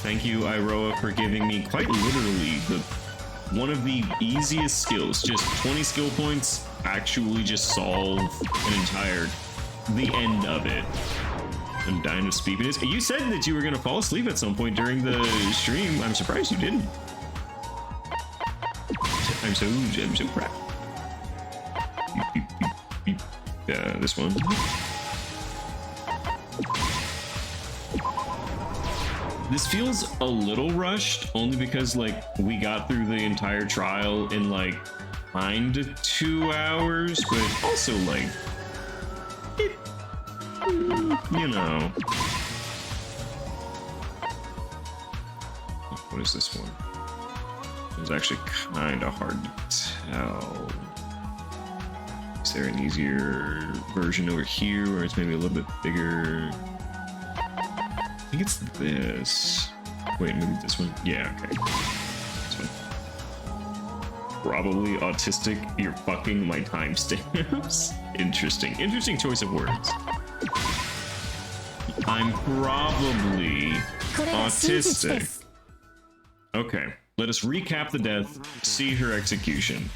Thank you, Iroha, for giving me quite literally one of the easiest skills. Just 20 skill points actually just solve the end of it. I'm dying of speediness. You said that you were gonna fall asleep at some point during the stream. I'm surprised you didn't. I'm so proud. This one. This feels a little rushed, only because like we got through the entire trial in like kind of 2 hours, but also like it, you know. What is this one? It's actually kind of hard to tell. Is there an easier version over here where it's maybe a little bit bigger? I think it's this. Wait, maybe this one? Yeah, okay. This one. Probably autistic. You're fucking my timestamps. Interesting choice of words. I'm probably autistic. Okay, let us recap the death, see her execution.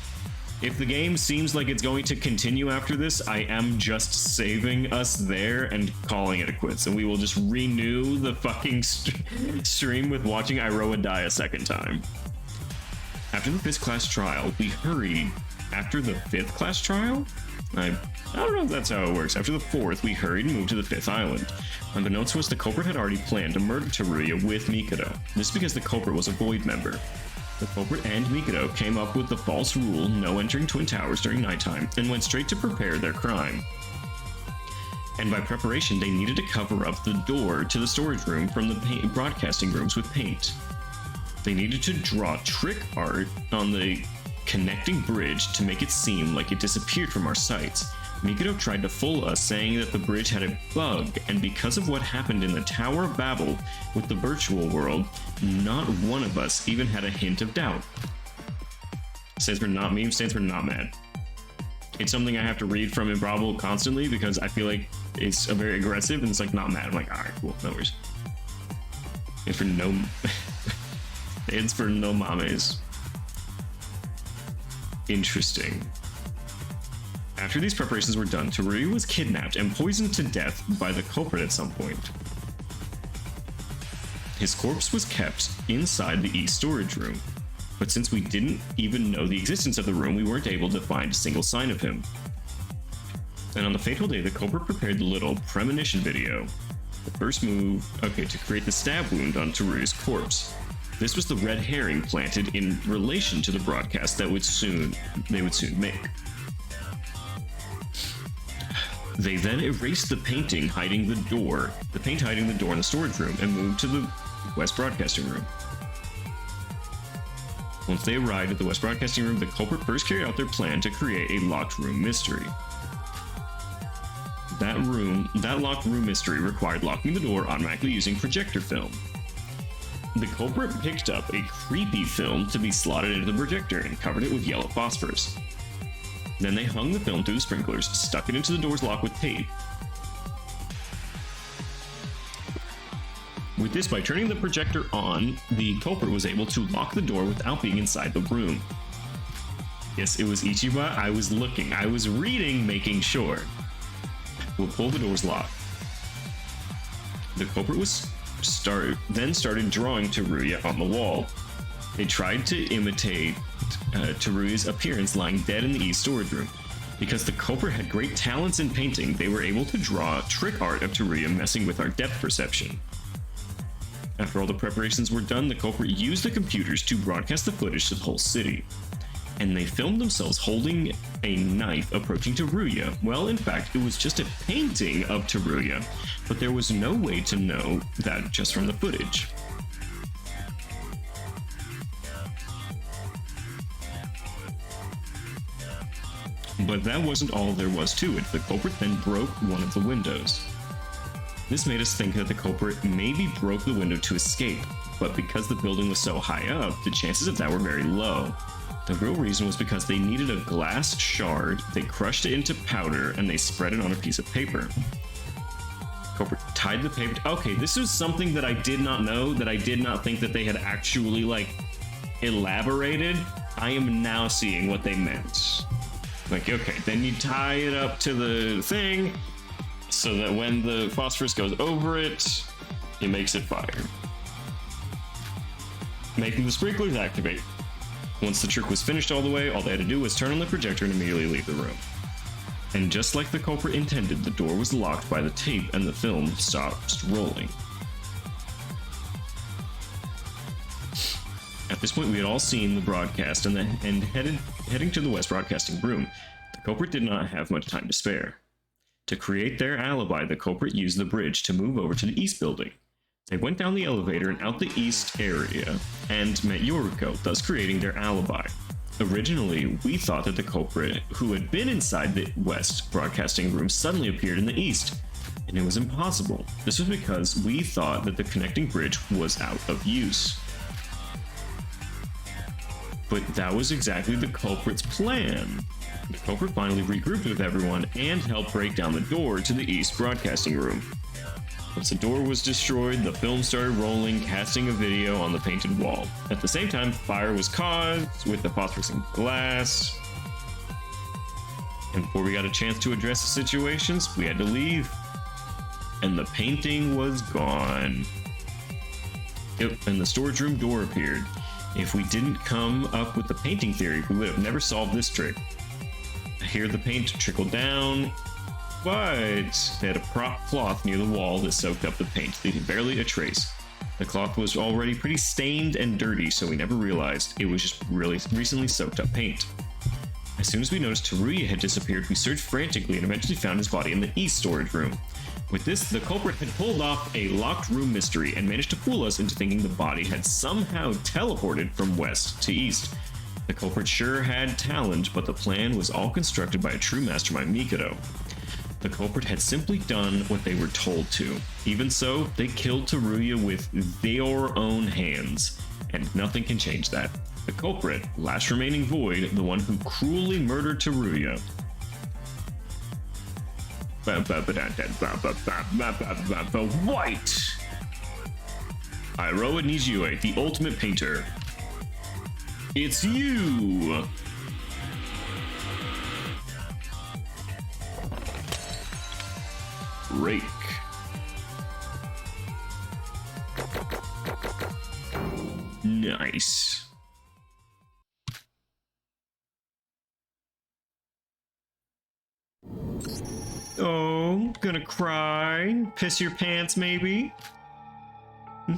If the game seems like it's going to continue after this, I am just saving us there and calling it a quits, and we will just renew the fucking stream with watching Iroha die a second time. After the 5th class trial, we hurried. After the 5th class trial? I don't know if that's how it works. After the 4th, we hurried and moved to the 5th island. Unbeknownst to us, the culprit had already planned to murder Teruya with Mikado. This is because the culprit was a Void member. The culprit and Mikado came up with the false rule no entering Twin Towers during nighttime and went straight to prepare their crime. And by preparation, they needed to cover up the door to the storage room from the broadcasting rooms with paint. They needed to draw trick art on the connecting bridge to make it seem like it disappeared from our sights. Mikado tried to fool us, saying that the bridge had a bug, and because of what happened in the Tower of Babel with the virtual world, not one of us even had a hint of doubt. Stands for not me, stands for not mad. It's something I have to read from Improbable constantly because I feel like it's a very aggressive and it's like not mad. I'm like, alright, cool, no worries. And for no It's for no mames. Interesting. After these preparations were done, Teruya was kidnapped and poisoned to death by the culprit at some point. His corpse was kept inside the East storage room, but since we didn't even know the existence of the room, we weren't able to find a single sign of him. And on the fateful day, the culprit prepared the little premonition video. The first move, to create the stab wound on Teruya's corpse. This was the red herring planted in relation to the broadcast that they would soon make. They then erased the paint hiding the door in the storage room, and moved to the West Broadcasting Room. Once they arrived at the West Broadcasting Room, the culprit first carried out their plan to create a locked room mystery. That locked room mystery required locking the door automatically using projector film. The culprit picked up a creepy film to be slotted into the projector and covered it with yellow phosphorus. Then they hung the film through the sprinklers, stuck it into the door's lock with tape. With this, by turning the projector on, the culprit was able to lock the door without being inside the room. Yes, it was Ichiba. I was looking. I was reading, making sure. We'll pull the door's lock. The culprit then started drawing Teruya on the wall. They tried to imitate Teruya's appearance lying dead in the East storage room. Because the culprit had great talents in painting, they were able to draw trick art of Teruya messing with our depth perception. After all the preparations were done, the culprit used the computers to broadcast the footage to the whole city. And they filmed themselves holding a knife approaching Teruya. Well, in fact, it was just a painting of Teruya, but there was no way to know that just from the footage. But that wasn't all there was to it. The culprit then broke one of the windows. This made us think that the culprit maybe broke the window to escape, but because the building was so high up, the chances of that were very low. The real reason was because they needed a glass shard, they crushed it into powder, and they spread it on a piece of paper. Culprit tied the paper. Okay, this was something that I did not know, that I did not think that they had actually, elaborated. I am now seeing what they meant. Okay, then you tie it up to the thing, so that when the phosphorus goes over it, it makes it fire. Making the sprinklers activate. Once the trick was finished all the way, all they had to do was turn on the projector and immediately leave the room. And just like the culprit intended, the door was locked by the tape and the film stopped rolling. At this point, we had all seen the broadcast and heading to the West Broadcasting Room. The culprit did not have much time to spare. To create their alibi, the culprit used the bridge to move over to the East building. They went down the elevator and out the East area and met Yoriko, thus creating their alibi. Originally, we thought that the culprit, who had been inside the West Broadcasting Room, suddenly appeared in the East, and it was impossible. This was because we thought that the connecting bridge was out of use. But that was exactly the culprit's plan. The culprit finally regrouped with everyone and helped break down the door to the East Broadcasting Room. Once the door was destroyed, the film started rolling, casting a video on the painted wall. At the same time, fire was caused with the phosphorescent glass. And before we got a chance to address the situations, we had to leave. And the painting was gone. Yep, and the storage room door appeared. If we didn't come up with the painting theory, we would have never solved this trick. Here the paint trickled down, but they had a prop cloth near the wall that soaked up the paint, leaving barely a trace. The cloth was already pretty stained and dirty, so we never realized it was just really recently soaked up paint. As soon as we noticed Teruya had disappeared, we searched frantically and eventually found his body in the East storage room. With this, the culprit had pulled off a locked room mystery and managed to fool us into thinking the body had somehow teleported from West to East. The culprit sure had talent, but the plan was all constructed by a true mastermind, Mikado. The culprit had simply done what they were told to. Even so, they killed Teruya with their own hands, and nothing can change that. The culprit, last remaining void, the one who cruelly murdered Teruya. White! Iroha Nijue, the ultimate painter. It's you! Rake. Nice. Oh, gonna cry? Piss your pants, maybe?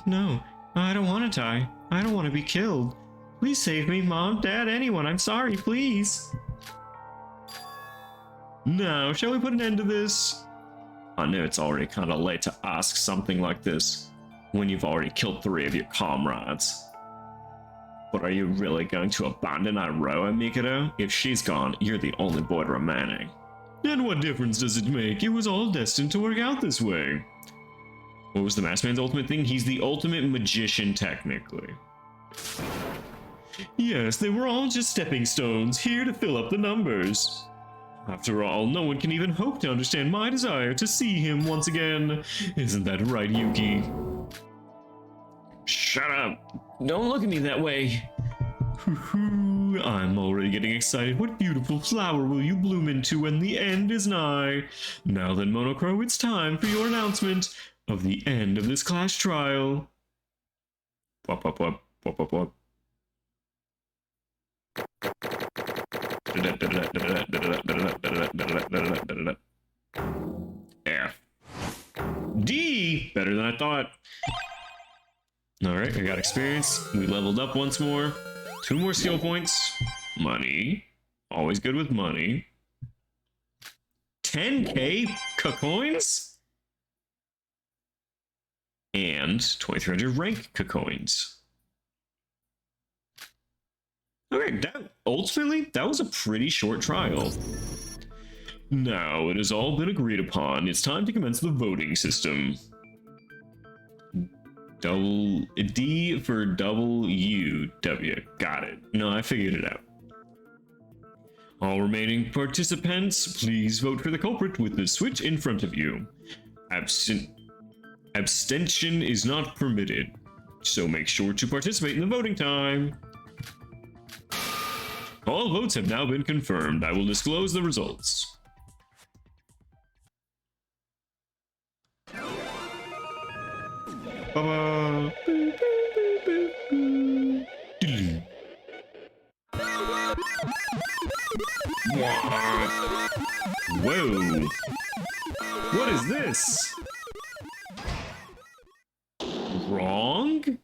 No, I don't want to die. I don't want to be killed. Please save me, Mom, Dad, anyone. I'm sorry, please. Now, shall we put an end to this? I know it's already kind of late to ask something like this when you've already killed 3 of your comrades. But are you really going to abandon Iroha, Mikado? If she's gone, you're the only boy remaining. And what difference does it make? It was all destined to work out this way. What was the Masked Man's ultimate thing? He's the ultimate magician, technically. Yes, they were all just stepping stones, here to fill up the numbers. After all, no one can even hope to understand my desire to see him once again. Isn't that right, Yuki? Shut up. Don't look at me that way. I'm already getting excited. What beautiful flower will you bloom into when the end is nigh? Now then, Monocro, it's time for your announcement of the end of this clash trial. Wop, wop, wop, wop, wop, wop. F. D! Better than I thought. Alright, I got experience. We leveled up once more. 2 more skill points. Money. Always good with money. 10k coins? And 2300 rank coins. Okay, ultimately, that was a pretty short trial. Now, it has all been agreed upon. It's time to commence the voting system. D for W. Got it. No, I figured it out. All remaining participants, please vote for the culprit with the switch in front of you. Abstention is not permitted, so make sure to participate in the voting time. All votes have now been confirmed. I will disclose the results. Whoa! What is this? Wrong?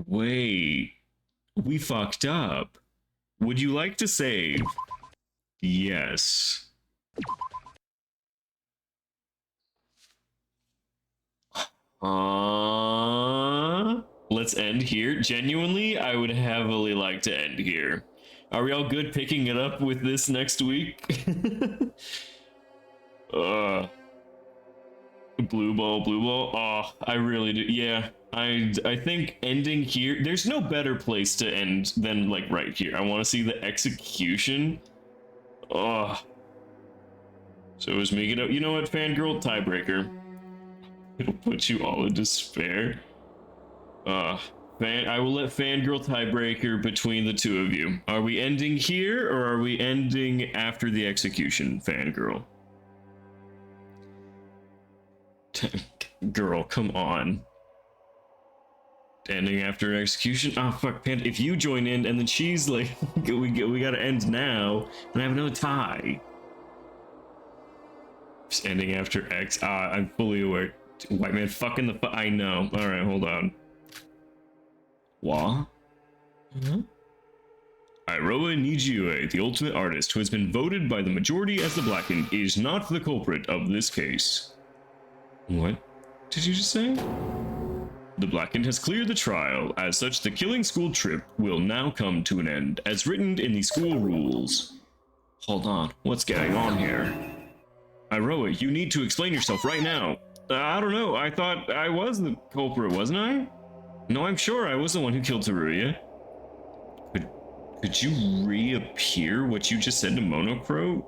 Wait. We fucked up. Would you like to save? Yes. Let's end here. Genuinely, I would heavily like to end here. Are we all good picking it up with this next week? Blue ball. Oh, I really do. Yeah, I think ending here. There's no better place to end than like right here. I want to see the execution. Oh. So it was Mikado. You know what, fangirl? Tiebreaker. It'll put you all in despair. I will let fangirl tiebreaker between the 2 of you. Are we ending here or are we ending after the execution, fangirl? Girl, come on. Ending after execution? Oh, fuck, Panda. If you join in and then she's like, we gotta end now, and I have no tie. Just ending after X. I'm fully aware. White man fucking the I know. Alright, hold on. What? Iroha Nijue, the ultimate artist who has been voted by the majority as the Blackened, is not the culprit of this case. What did you just say? The Blackened has cleared the trial. As such, the killing school trip will now come to an end, as written in the school rules. Hold on, what's going on here? Iroha, you need to explain yourself right now. I don't know, I thought I was the culprit, wasn't I? No, I'm sure I was the one who killed Teruya. Could you reappear what you just said to Monocro?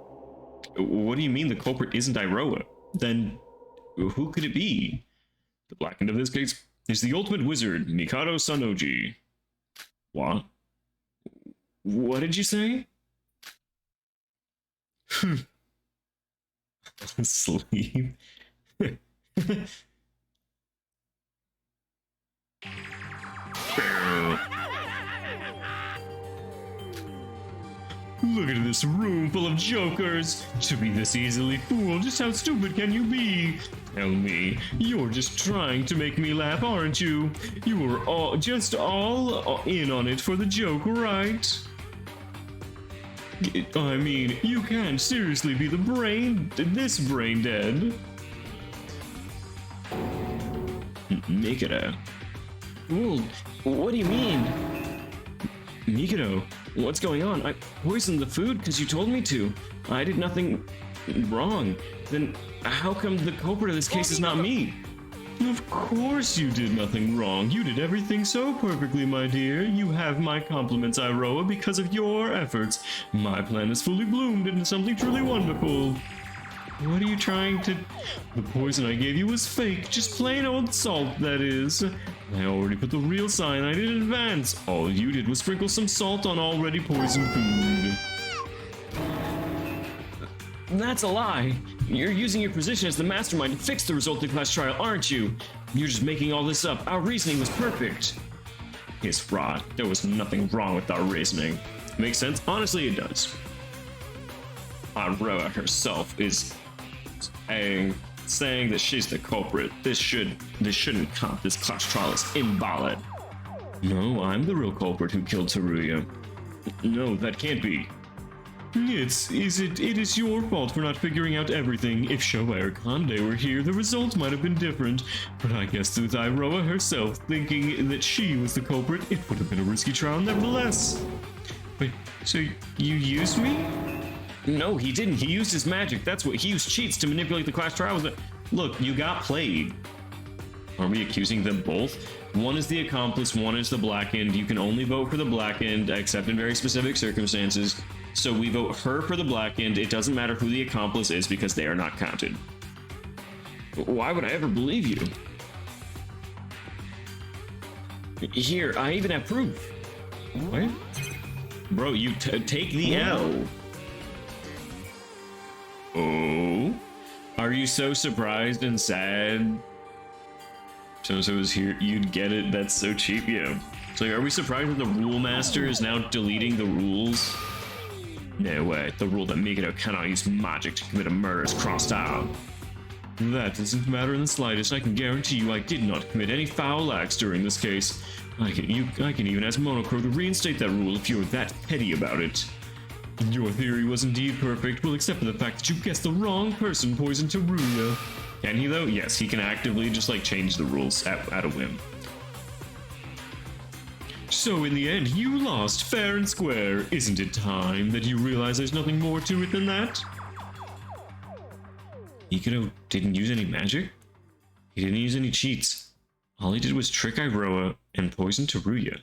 What do you mean the culprit isn't Iroha? Then who could it be? The Blackened of this case is the ultimate wizard, Mikado Sanoji. What? What did you say? Sleep. Look at this room full of jokers. To be this easily fooled, just how stupid can you be? Tell me, you're just trying to make me laugh, aren't you? You were all in on it for the joke, right? I mean, you can't seriously be this brain dead. Mikado. Well, what do you mean? Mikado, what's going on? I poisoned the food because you told me to. I did nothing wrong. Then how come the culprit of this case is not me? Of course you did nothing wrong. You did everything so perfectly, my dear. You have my compliments, Iroha, because of your efforts. My plan has fully bloomed into something truly wonderful. What are you trying to... The poison I gave you was fake, just plain old salt, that is. I already put the real cyanide in advance. All you did was sprinkle some salt on already poisoned food. That's a lie. You're using your position as the mastermind to fix the resulting class trial, aren't you? You're just making all this up. Our reasoning was perfect. It's rot. There was nothing wrong with our reasoning. Makes sense? Honestly, it does. Iroha herself is saying that she's the culprit. This shouldn't count. This class trial is invalid. No, I'm the real culprit who killed Teruya. No, that can't be. It is your fault for not figuring out everything. If Shobai or Kande were here, the results might have been different. But I guess with Iroha herself thinking that she was the culprit, it would have been a risky trial nevertheless. Wait, so you used me? No, he didn't. He used his magic. That's what he used, cheats to manipulate the class trial. Look, you got played. Are we accusing them both? One is the accomplice, one is the blackened. You can only vote for the blackened, except in very specific circumstances. So we vote her for the blackened. It doesn't matter who the accomplice is because they are not counted. Why would I ever believe you? Here, I even have proof. What? Bro, you take the L. Oh? Are you so surprised and sad? So-and-so is here, you'd get it, that's so cheap, yeah. So are we surprised that the rule master is now deleting the rules? No way, the rule that Mikado cannot use magic to commit a murder is crossed out. That doesn't matter in the slightest. I can guarantee you I did not commit any foul acts during this case. I can even ask Monocro to reinstate that rule if you're that petty about it. Your theory was indeed perfect. We'll accept the fact that you guessed the wrong person poisoned Teruya. Can he though? Yes, he can actively just like change the rules at a whim. So in the end, you lost fair and square. Isn't it time that you realize there's nothing more to it than that? Mikado didn't use any magic? He didn't use any cheats. All he did was trick Iroha and poison Teruya.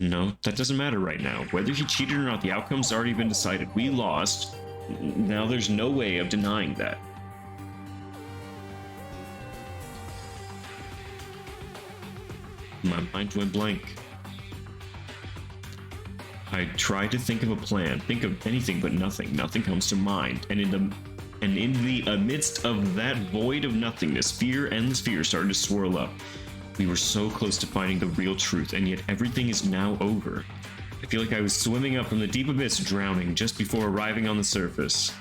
No, that doesn't matter right now. Whether he cheated or not, the outcome's already been decided. We lost. Now there's no way of denying that. My mind went blank. I tried to think of a plan, think of anything but nothing. Nothing comes to mind. And in the midst of that void of nothingness, fear and fear started to swirl up. We were so close to finding the real truth, and yet everything is now over. I feel like I was swimming up from the deep abyss, drowning just before arriving on the surface.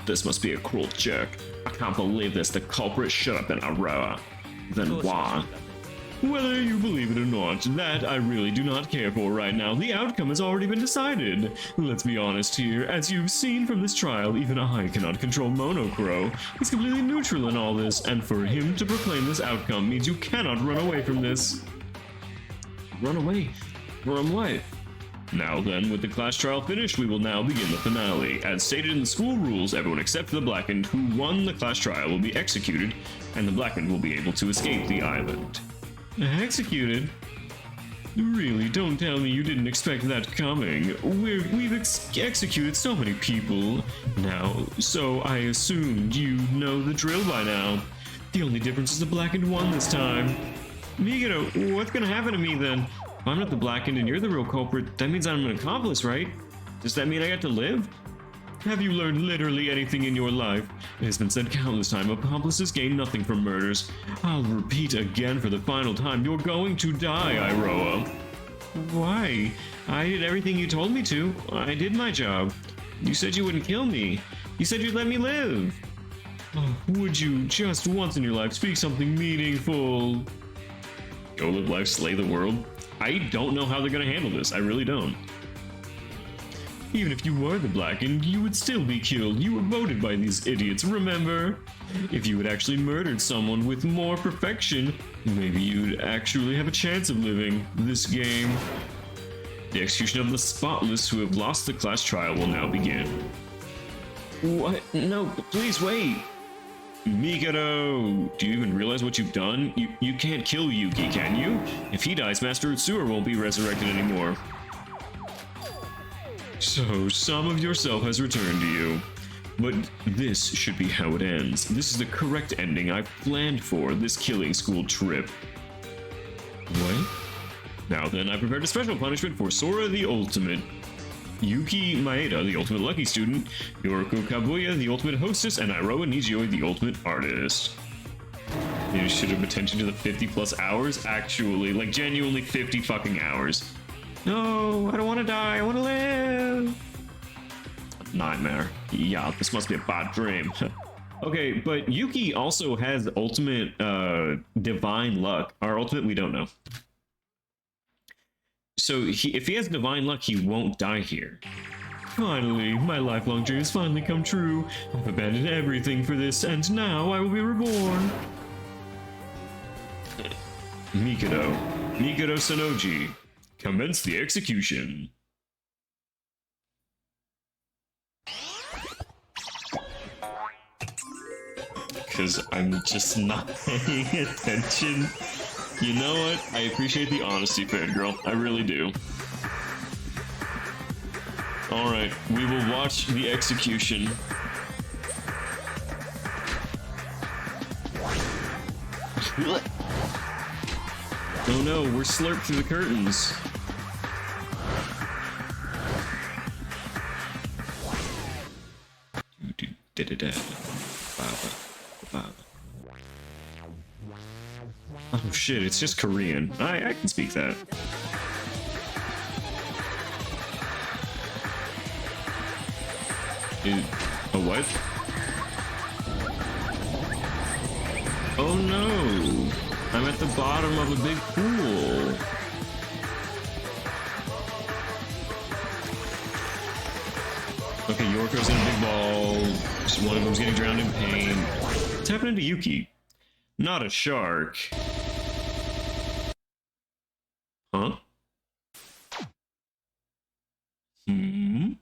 This must be a cruel jerk. I can't believe this. The culprit should have been Iroha. Then why? Whether you believe it or not, that I really do not care for right now. The outcome has already been decided. Let's be honest here. As you've seen from this trial, even I cannot control Monocro. He's completely neutral in all this, and for him to proclaim this outcome means you cannot run away from this. Run away? From what? Now then, with the class trial finished, we will now begin the finale. As stated in the school rules, everyone except for the blackened who won the class trial will be executed, and the blackened will be able to escape the island. Executed? Really, don't tell me you didn't expect that coming. We've executed so many people now, so I assumed you know the drill by now. The only difference is the blackened one this time. Mikado, what's gonna happen to me then? If I'm not the blackened and you're the real culprit, that means I'm an accomplice, right? Does that mean I get to live? Have you learned literally anything in your life? It has been said countless times, accomplices gain nothing from murders. I'll repeat again for the final time, you're going to die, Iroha. Why? I did everything you told me to. I did my job. You said you wouldn't kill me. You said you'd let me live. Oh, would you, just once in your life, speak something meaningful? Go live life, slay the world? I don't know how they're gonna handle this. I really don't. Even if you were the blackened, you would still be killed. You were voted by these idiots, remember? If you had actually murdered someone with more perfection, maybe you'd actually have a chance of living this game. The execution of the spotless who have lost the class trial will now begin. What? No, please wait. Mikado, do you even realize what you've done? You can't kill Yuki, can you? If he dies, Master Utsura won't be resurrected anymore. So, some of yourself has returned to you. But this should be how it ends. This is the correct ending I've planned for this killing school trip. What? Now then, I prepared a special punishment for Sora the Ultimate, Yuki Maeda, the Ultimate Lucky Student, Yoriko Kabuya, the Ultimate Hostess, and Iroha Nijoi, the Ultimate Artist. You should have attention to the 50 plus hours? Actually, like genuinely 50 fucking hours. No, I don't want to die, I want to live! Nightmare. Yeah, this must be a bad dream. Okay, but Yuki also has ultimate divine luck. Our ultimate, we don't know. So if he has divine luck, he won't die here. Finally, my lifelong dream has finally come true. I've abandoned everything for this, and now I will be reborn. Mikado Sanoji. Commence the execution. Because I'm just not paying attention. You know what? I appreciate the honesty, fangirl. I really do. Alright, we will watch the execution. Oh no, we're slurped through the curtains. Oh shit, it's just Korean. I can speak that. A what? Oh no! I'm at the bottom of a big pool. Okay, Yoriko's in a big ball. Just one of them's getting drowned in pain. What's happening to Yuki? Not a shark. Huh? Hmm?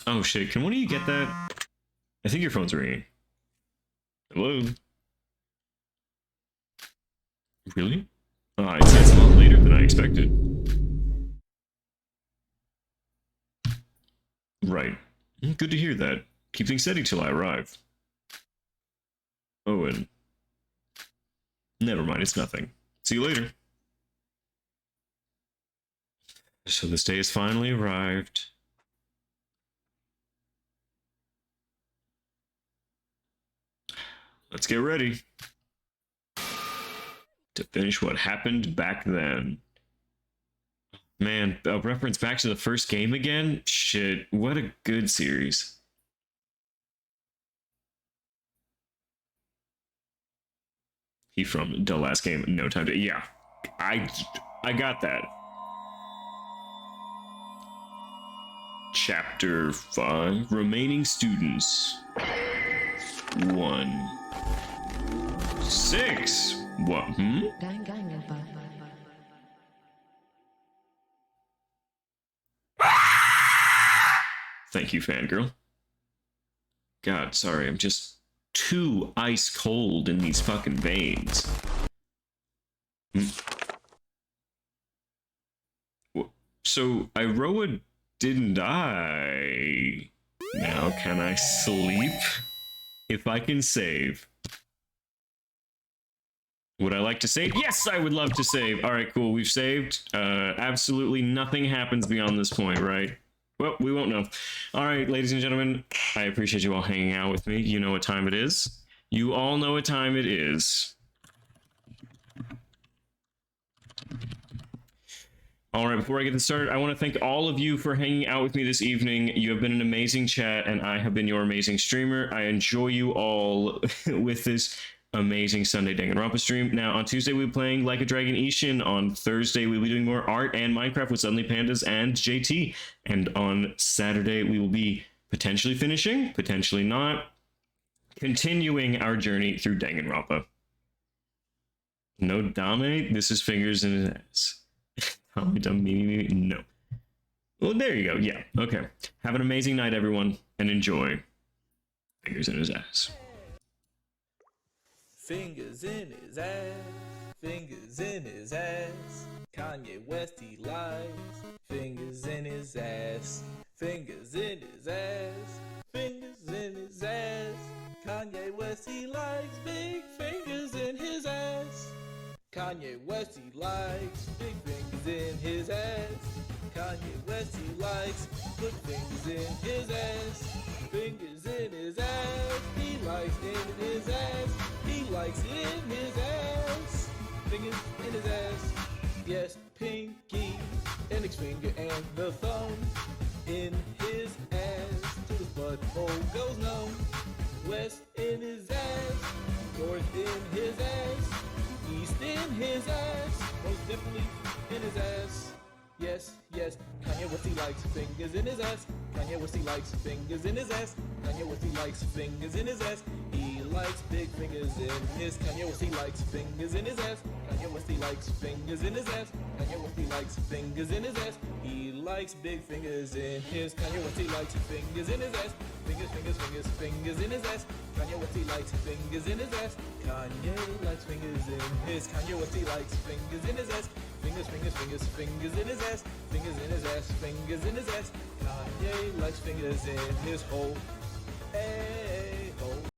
Oh shit, can one of you get that? I think your phone's ringing. Hello? Really? It's a lot later than I expected. Right. Good to hear that. Keep things steady till I arrive. Oh, and... never mind, it's nothing. See you later. So this day has finally arrived. Let's get ready to finish what happened back then. Man, a reference back to the first game again? Shit, what a good series. He from the last game, No Time to... Yeah, I got that. Chapter 5, Remaining Students. 1. 6. What? Thank you, fangirl. God, sorry, I'm just too ice cold in these fucking veins. So Iroha didn't die. Now can I sleep? If I can save. Would I like to save? Yes, I would love to save. All right, cool. We've saved. Absolutely nothing happens beyond this point, right? Well, we won't know. All right, ladies and gentlemen, I appreciate you all hanging out with me. You know what time it is. You all know what time it is. All right, before I get started, I want to thank all of you for hanging out with me this evening. You have been an amazing chat, and I have been your amazing streamer. I enjoy you all with this amazing Sunday Danganronpa stream. Now, on Tuesday, we'll be playing Like a Dragon Ishin. On Thursday, we'll be doing more art and Minecraft with Suddenly Pandas and JT. And on Saturday, we will be potentially finishing, potentially not, continuing our journey through Danganronpa. No Dame, this is fingers in his ass. No. Well, there you go. Yeah. Okay. Have an amazing night, everyone, and enjoy. Fingers in his ass. Fingers in his ass. Fingers in his ass. Kanye West, he lies. Fingers in his ass. Fingers in his ass. Fingers in his ass. Kanye West, he likes big fingers in his ass. Kanye West, he likes big fingers in his ass. Kanye West, he likes good fingers in his ass. Fingers in his ass. He likes it in his ass. He likes it in his ass. Fingers in his ass. Yes, pinky, index finger and the thumb in his ass. To his butthole goes numb. West in his ass. North in his ass. East in his ass, most definitely in his ass. Yes, yes, Kanye West, he likes fingers in his ass. Kanye West, he likes fingers in his ass. Kanye West, he likes fingers in his ass. He likes big fingers in his. Kanye West, he likes fingers in his ass. Kanye West, he likes fingers in his ass. Kanye West, he likes fingers in his ass. He likes big fingers in his. Kanye West, he likes fingers in his ass. Fingers, fingers, fingers, fingers in his ass. Kanye West, he likes fingers in his ass. Kanye likes fingers in his. Kanye West, he likes fingers in his ass. Fingers, fingers, fingers, fingers in his ass. Fingers in his ass. Fingers in his ass. Kanye likes fingers in his hole. Hey, hole.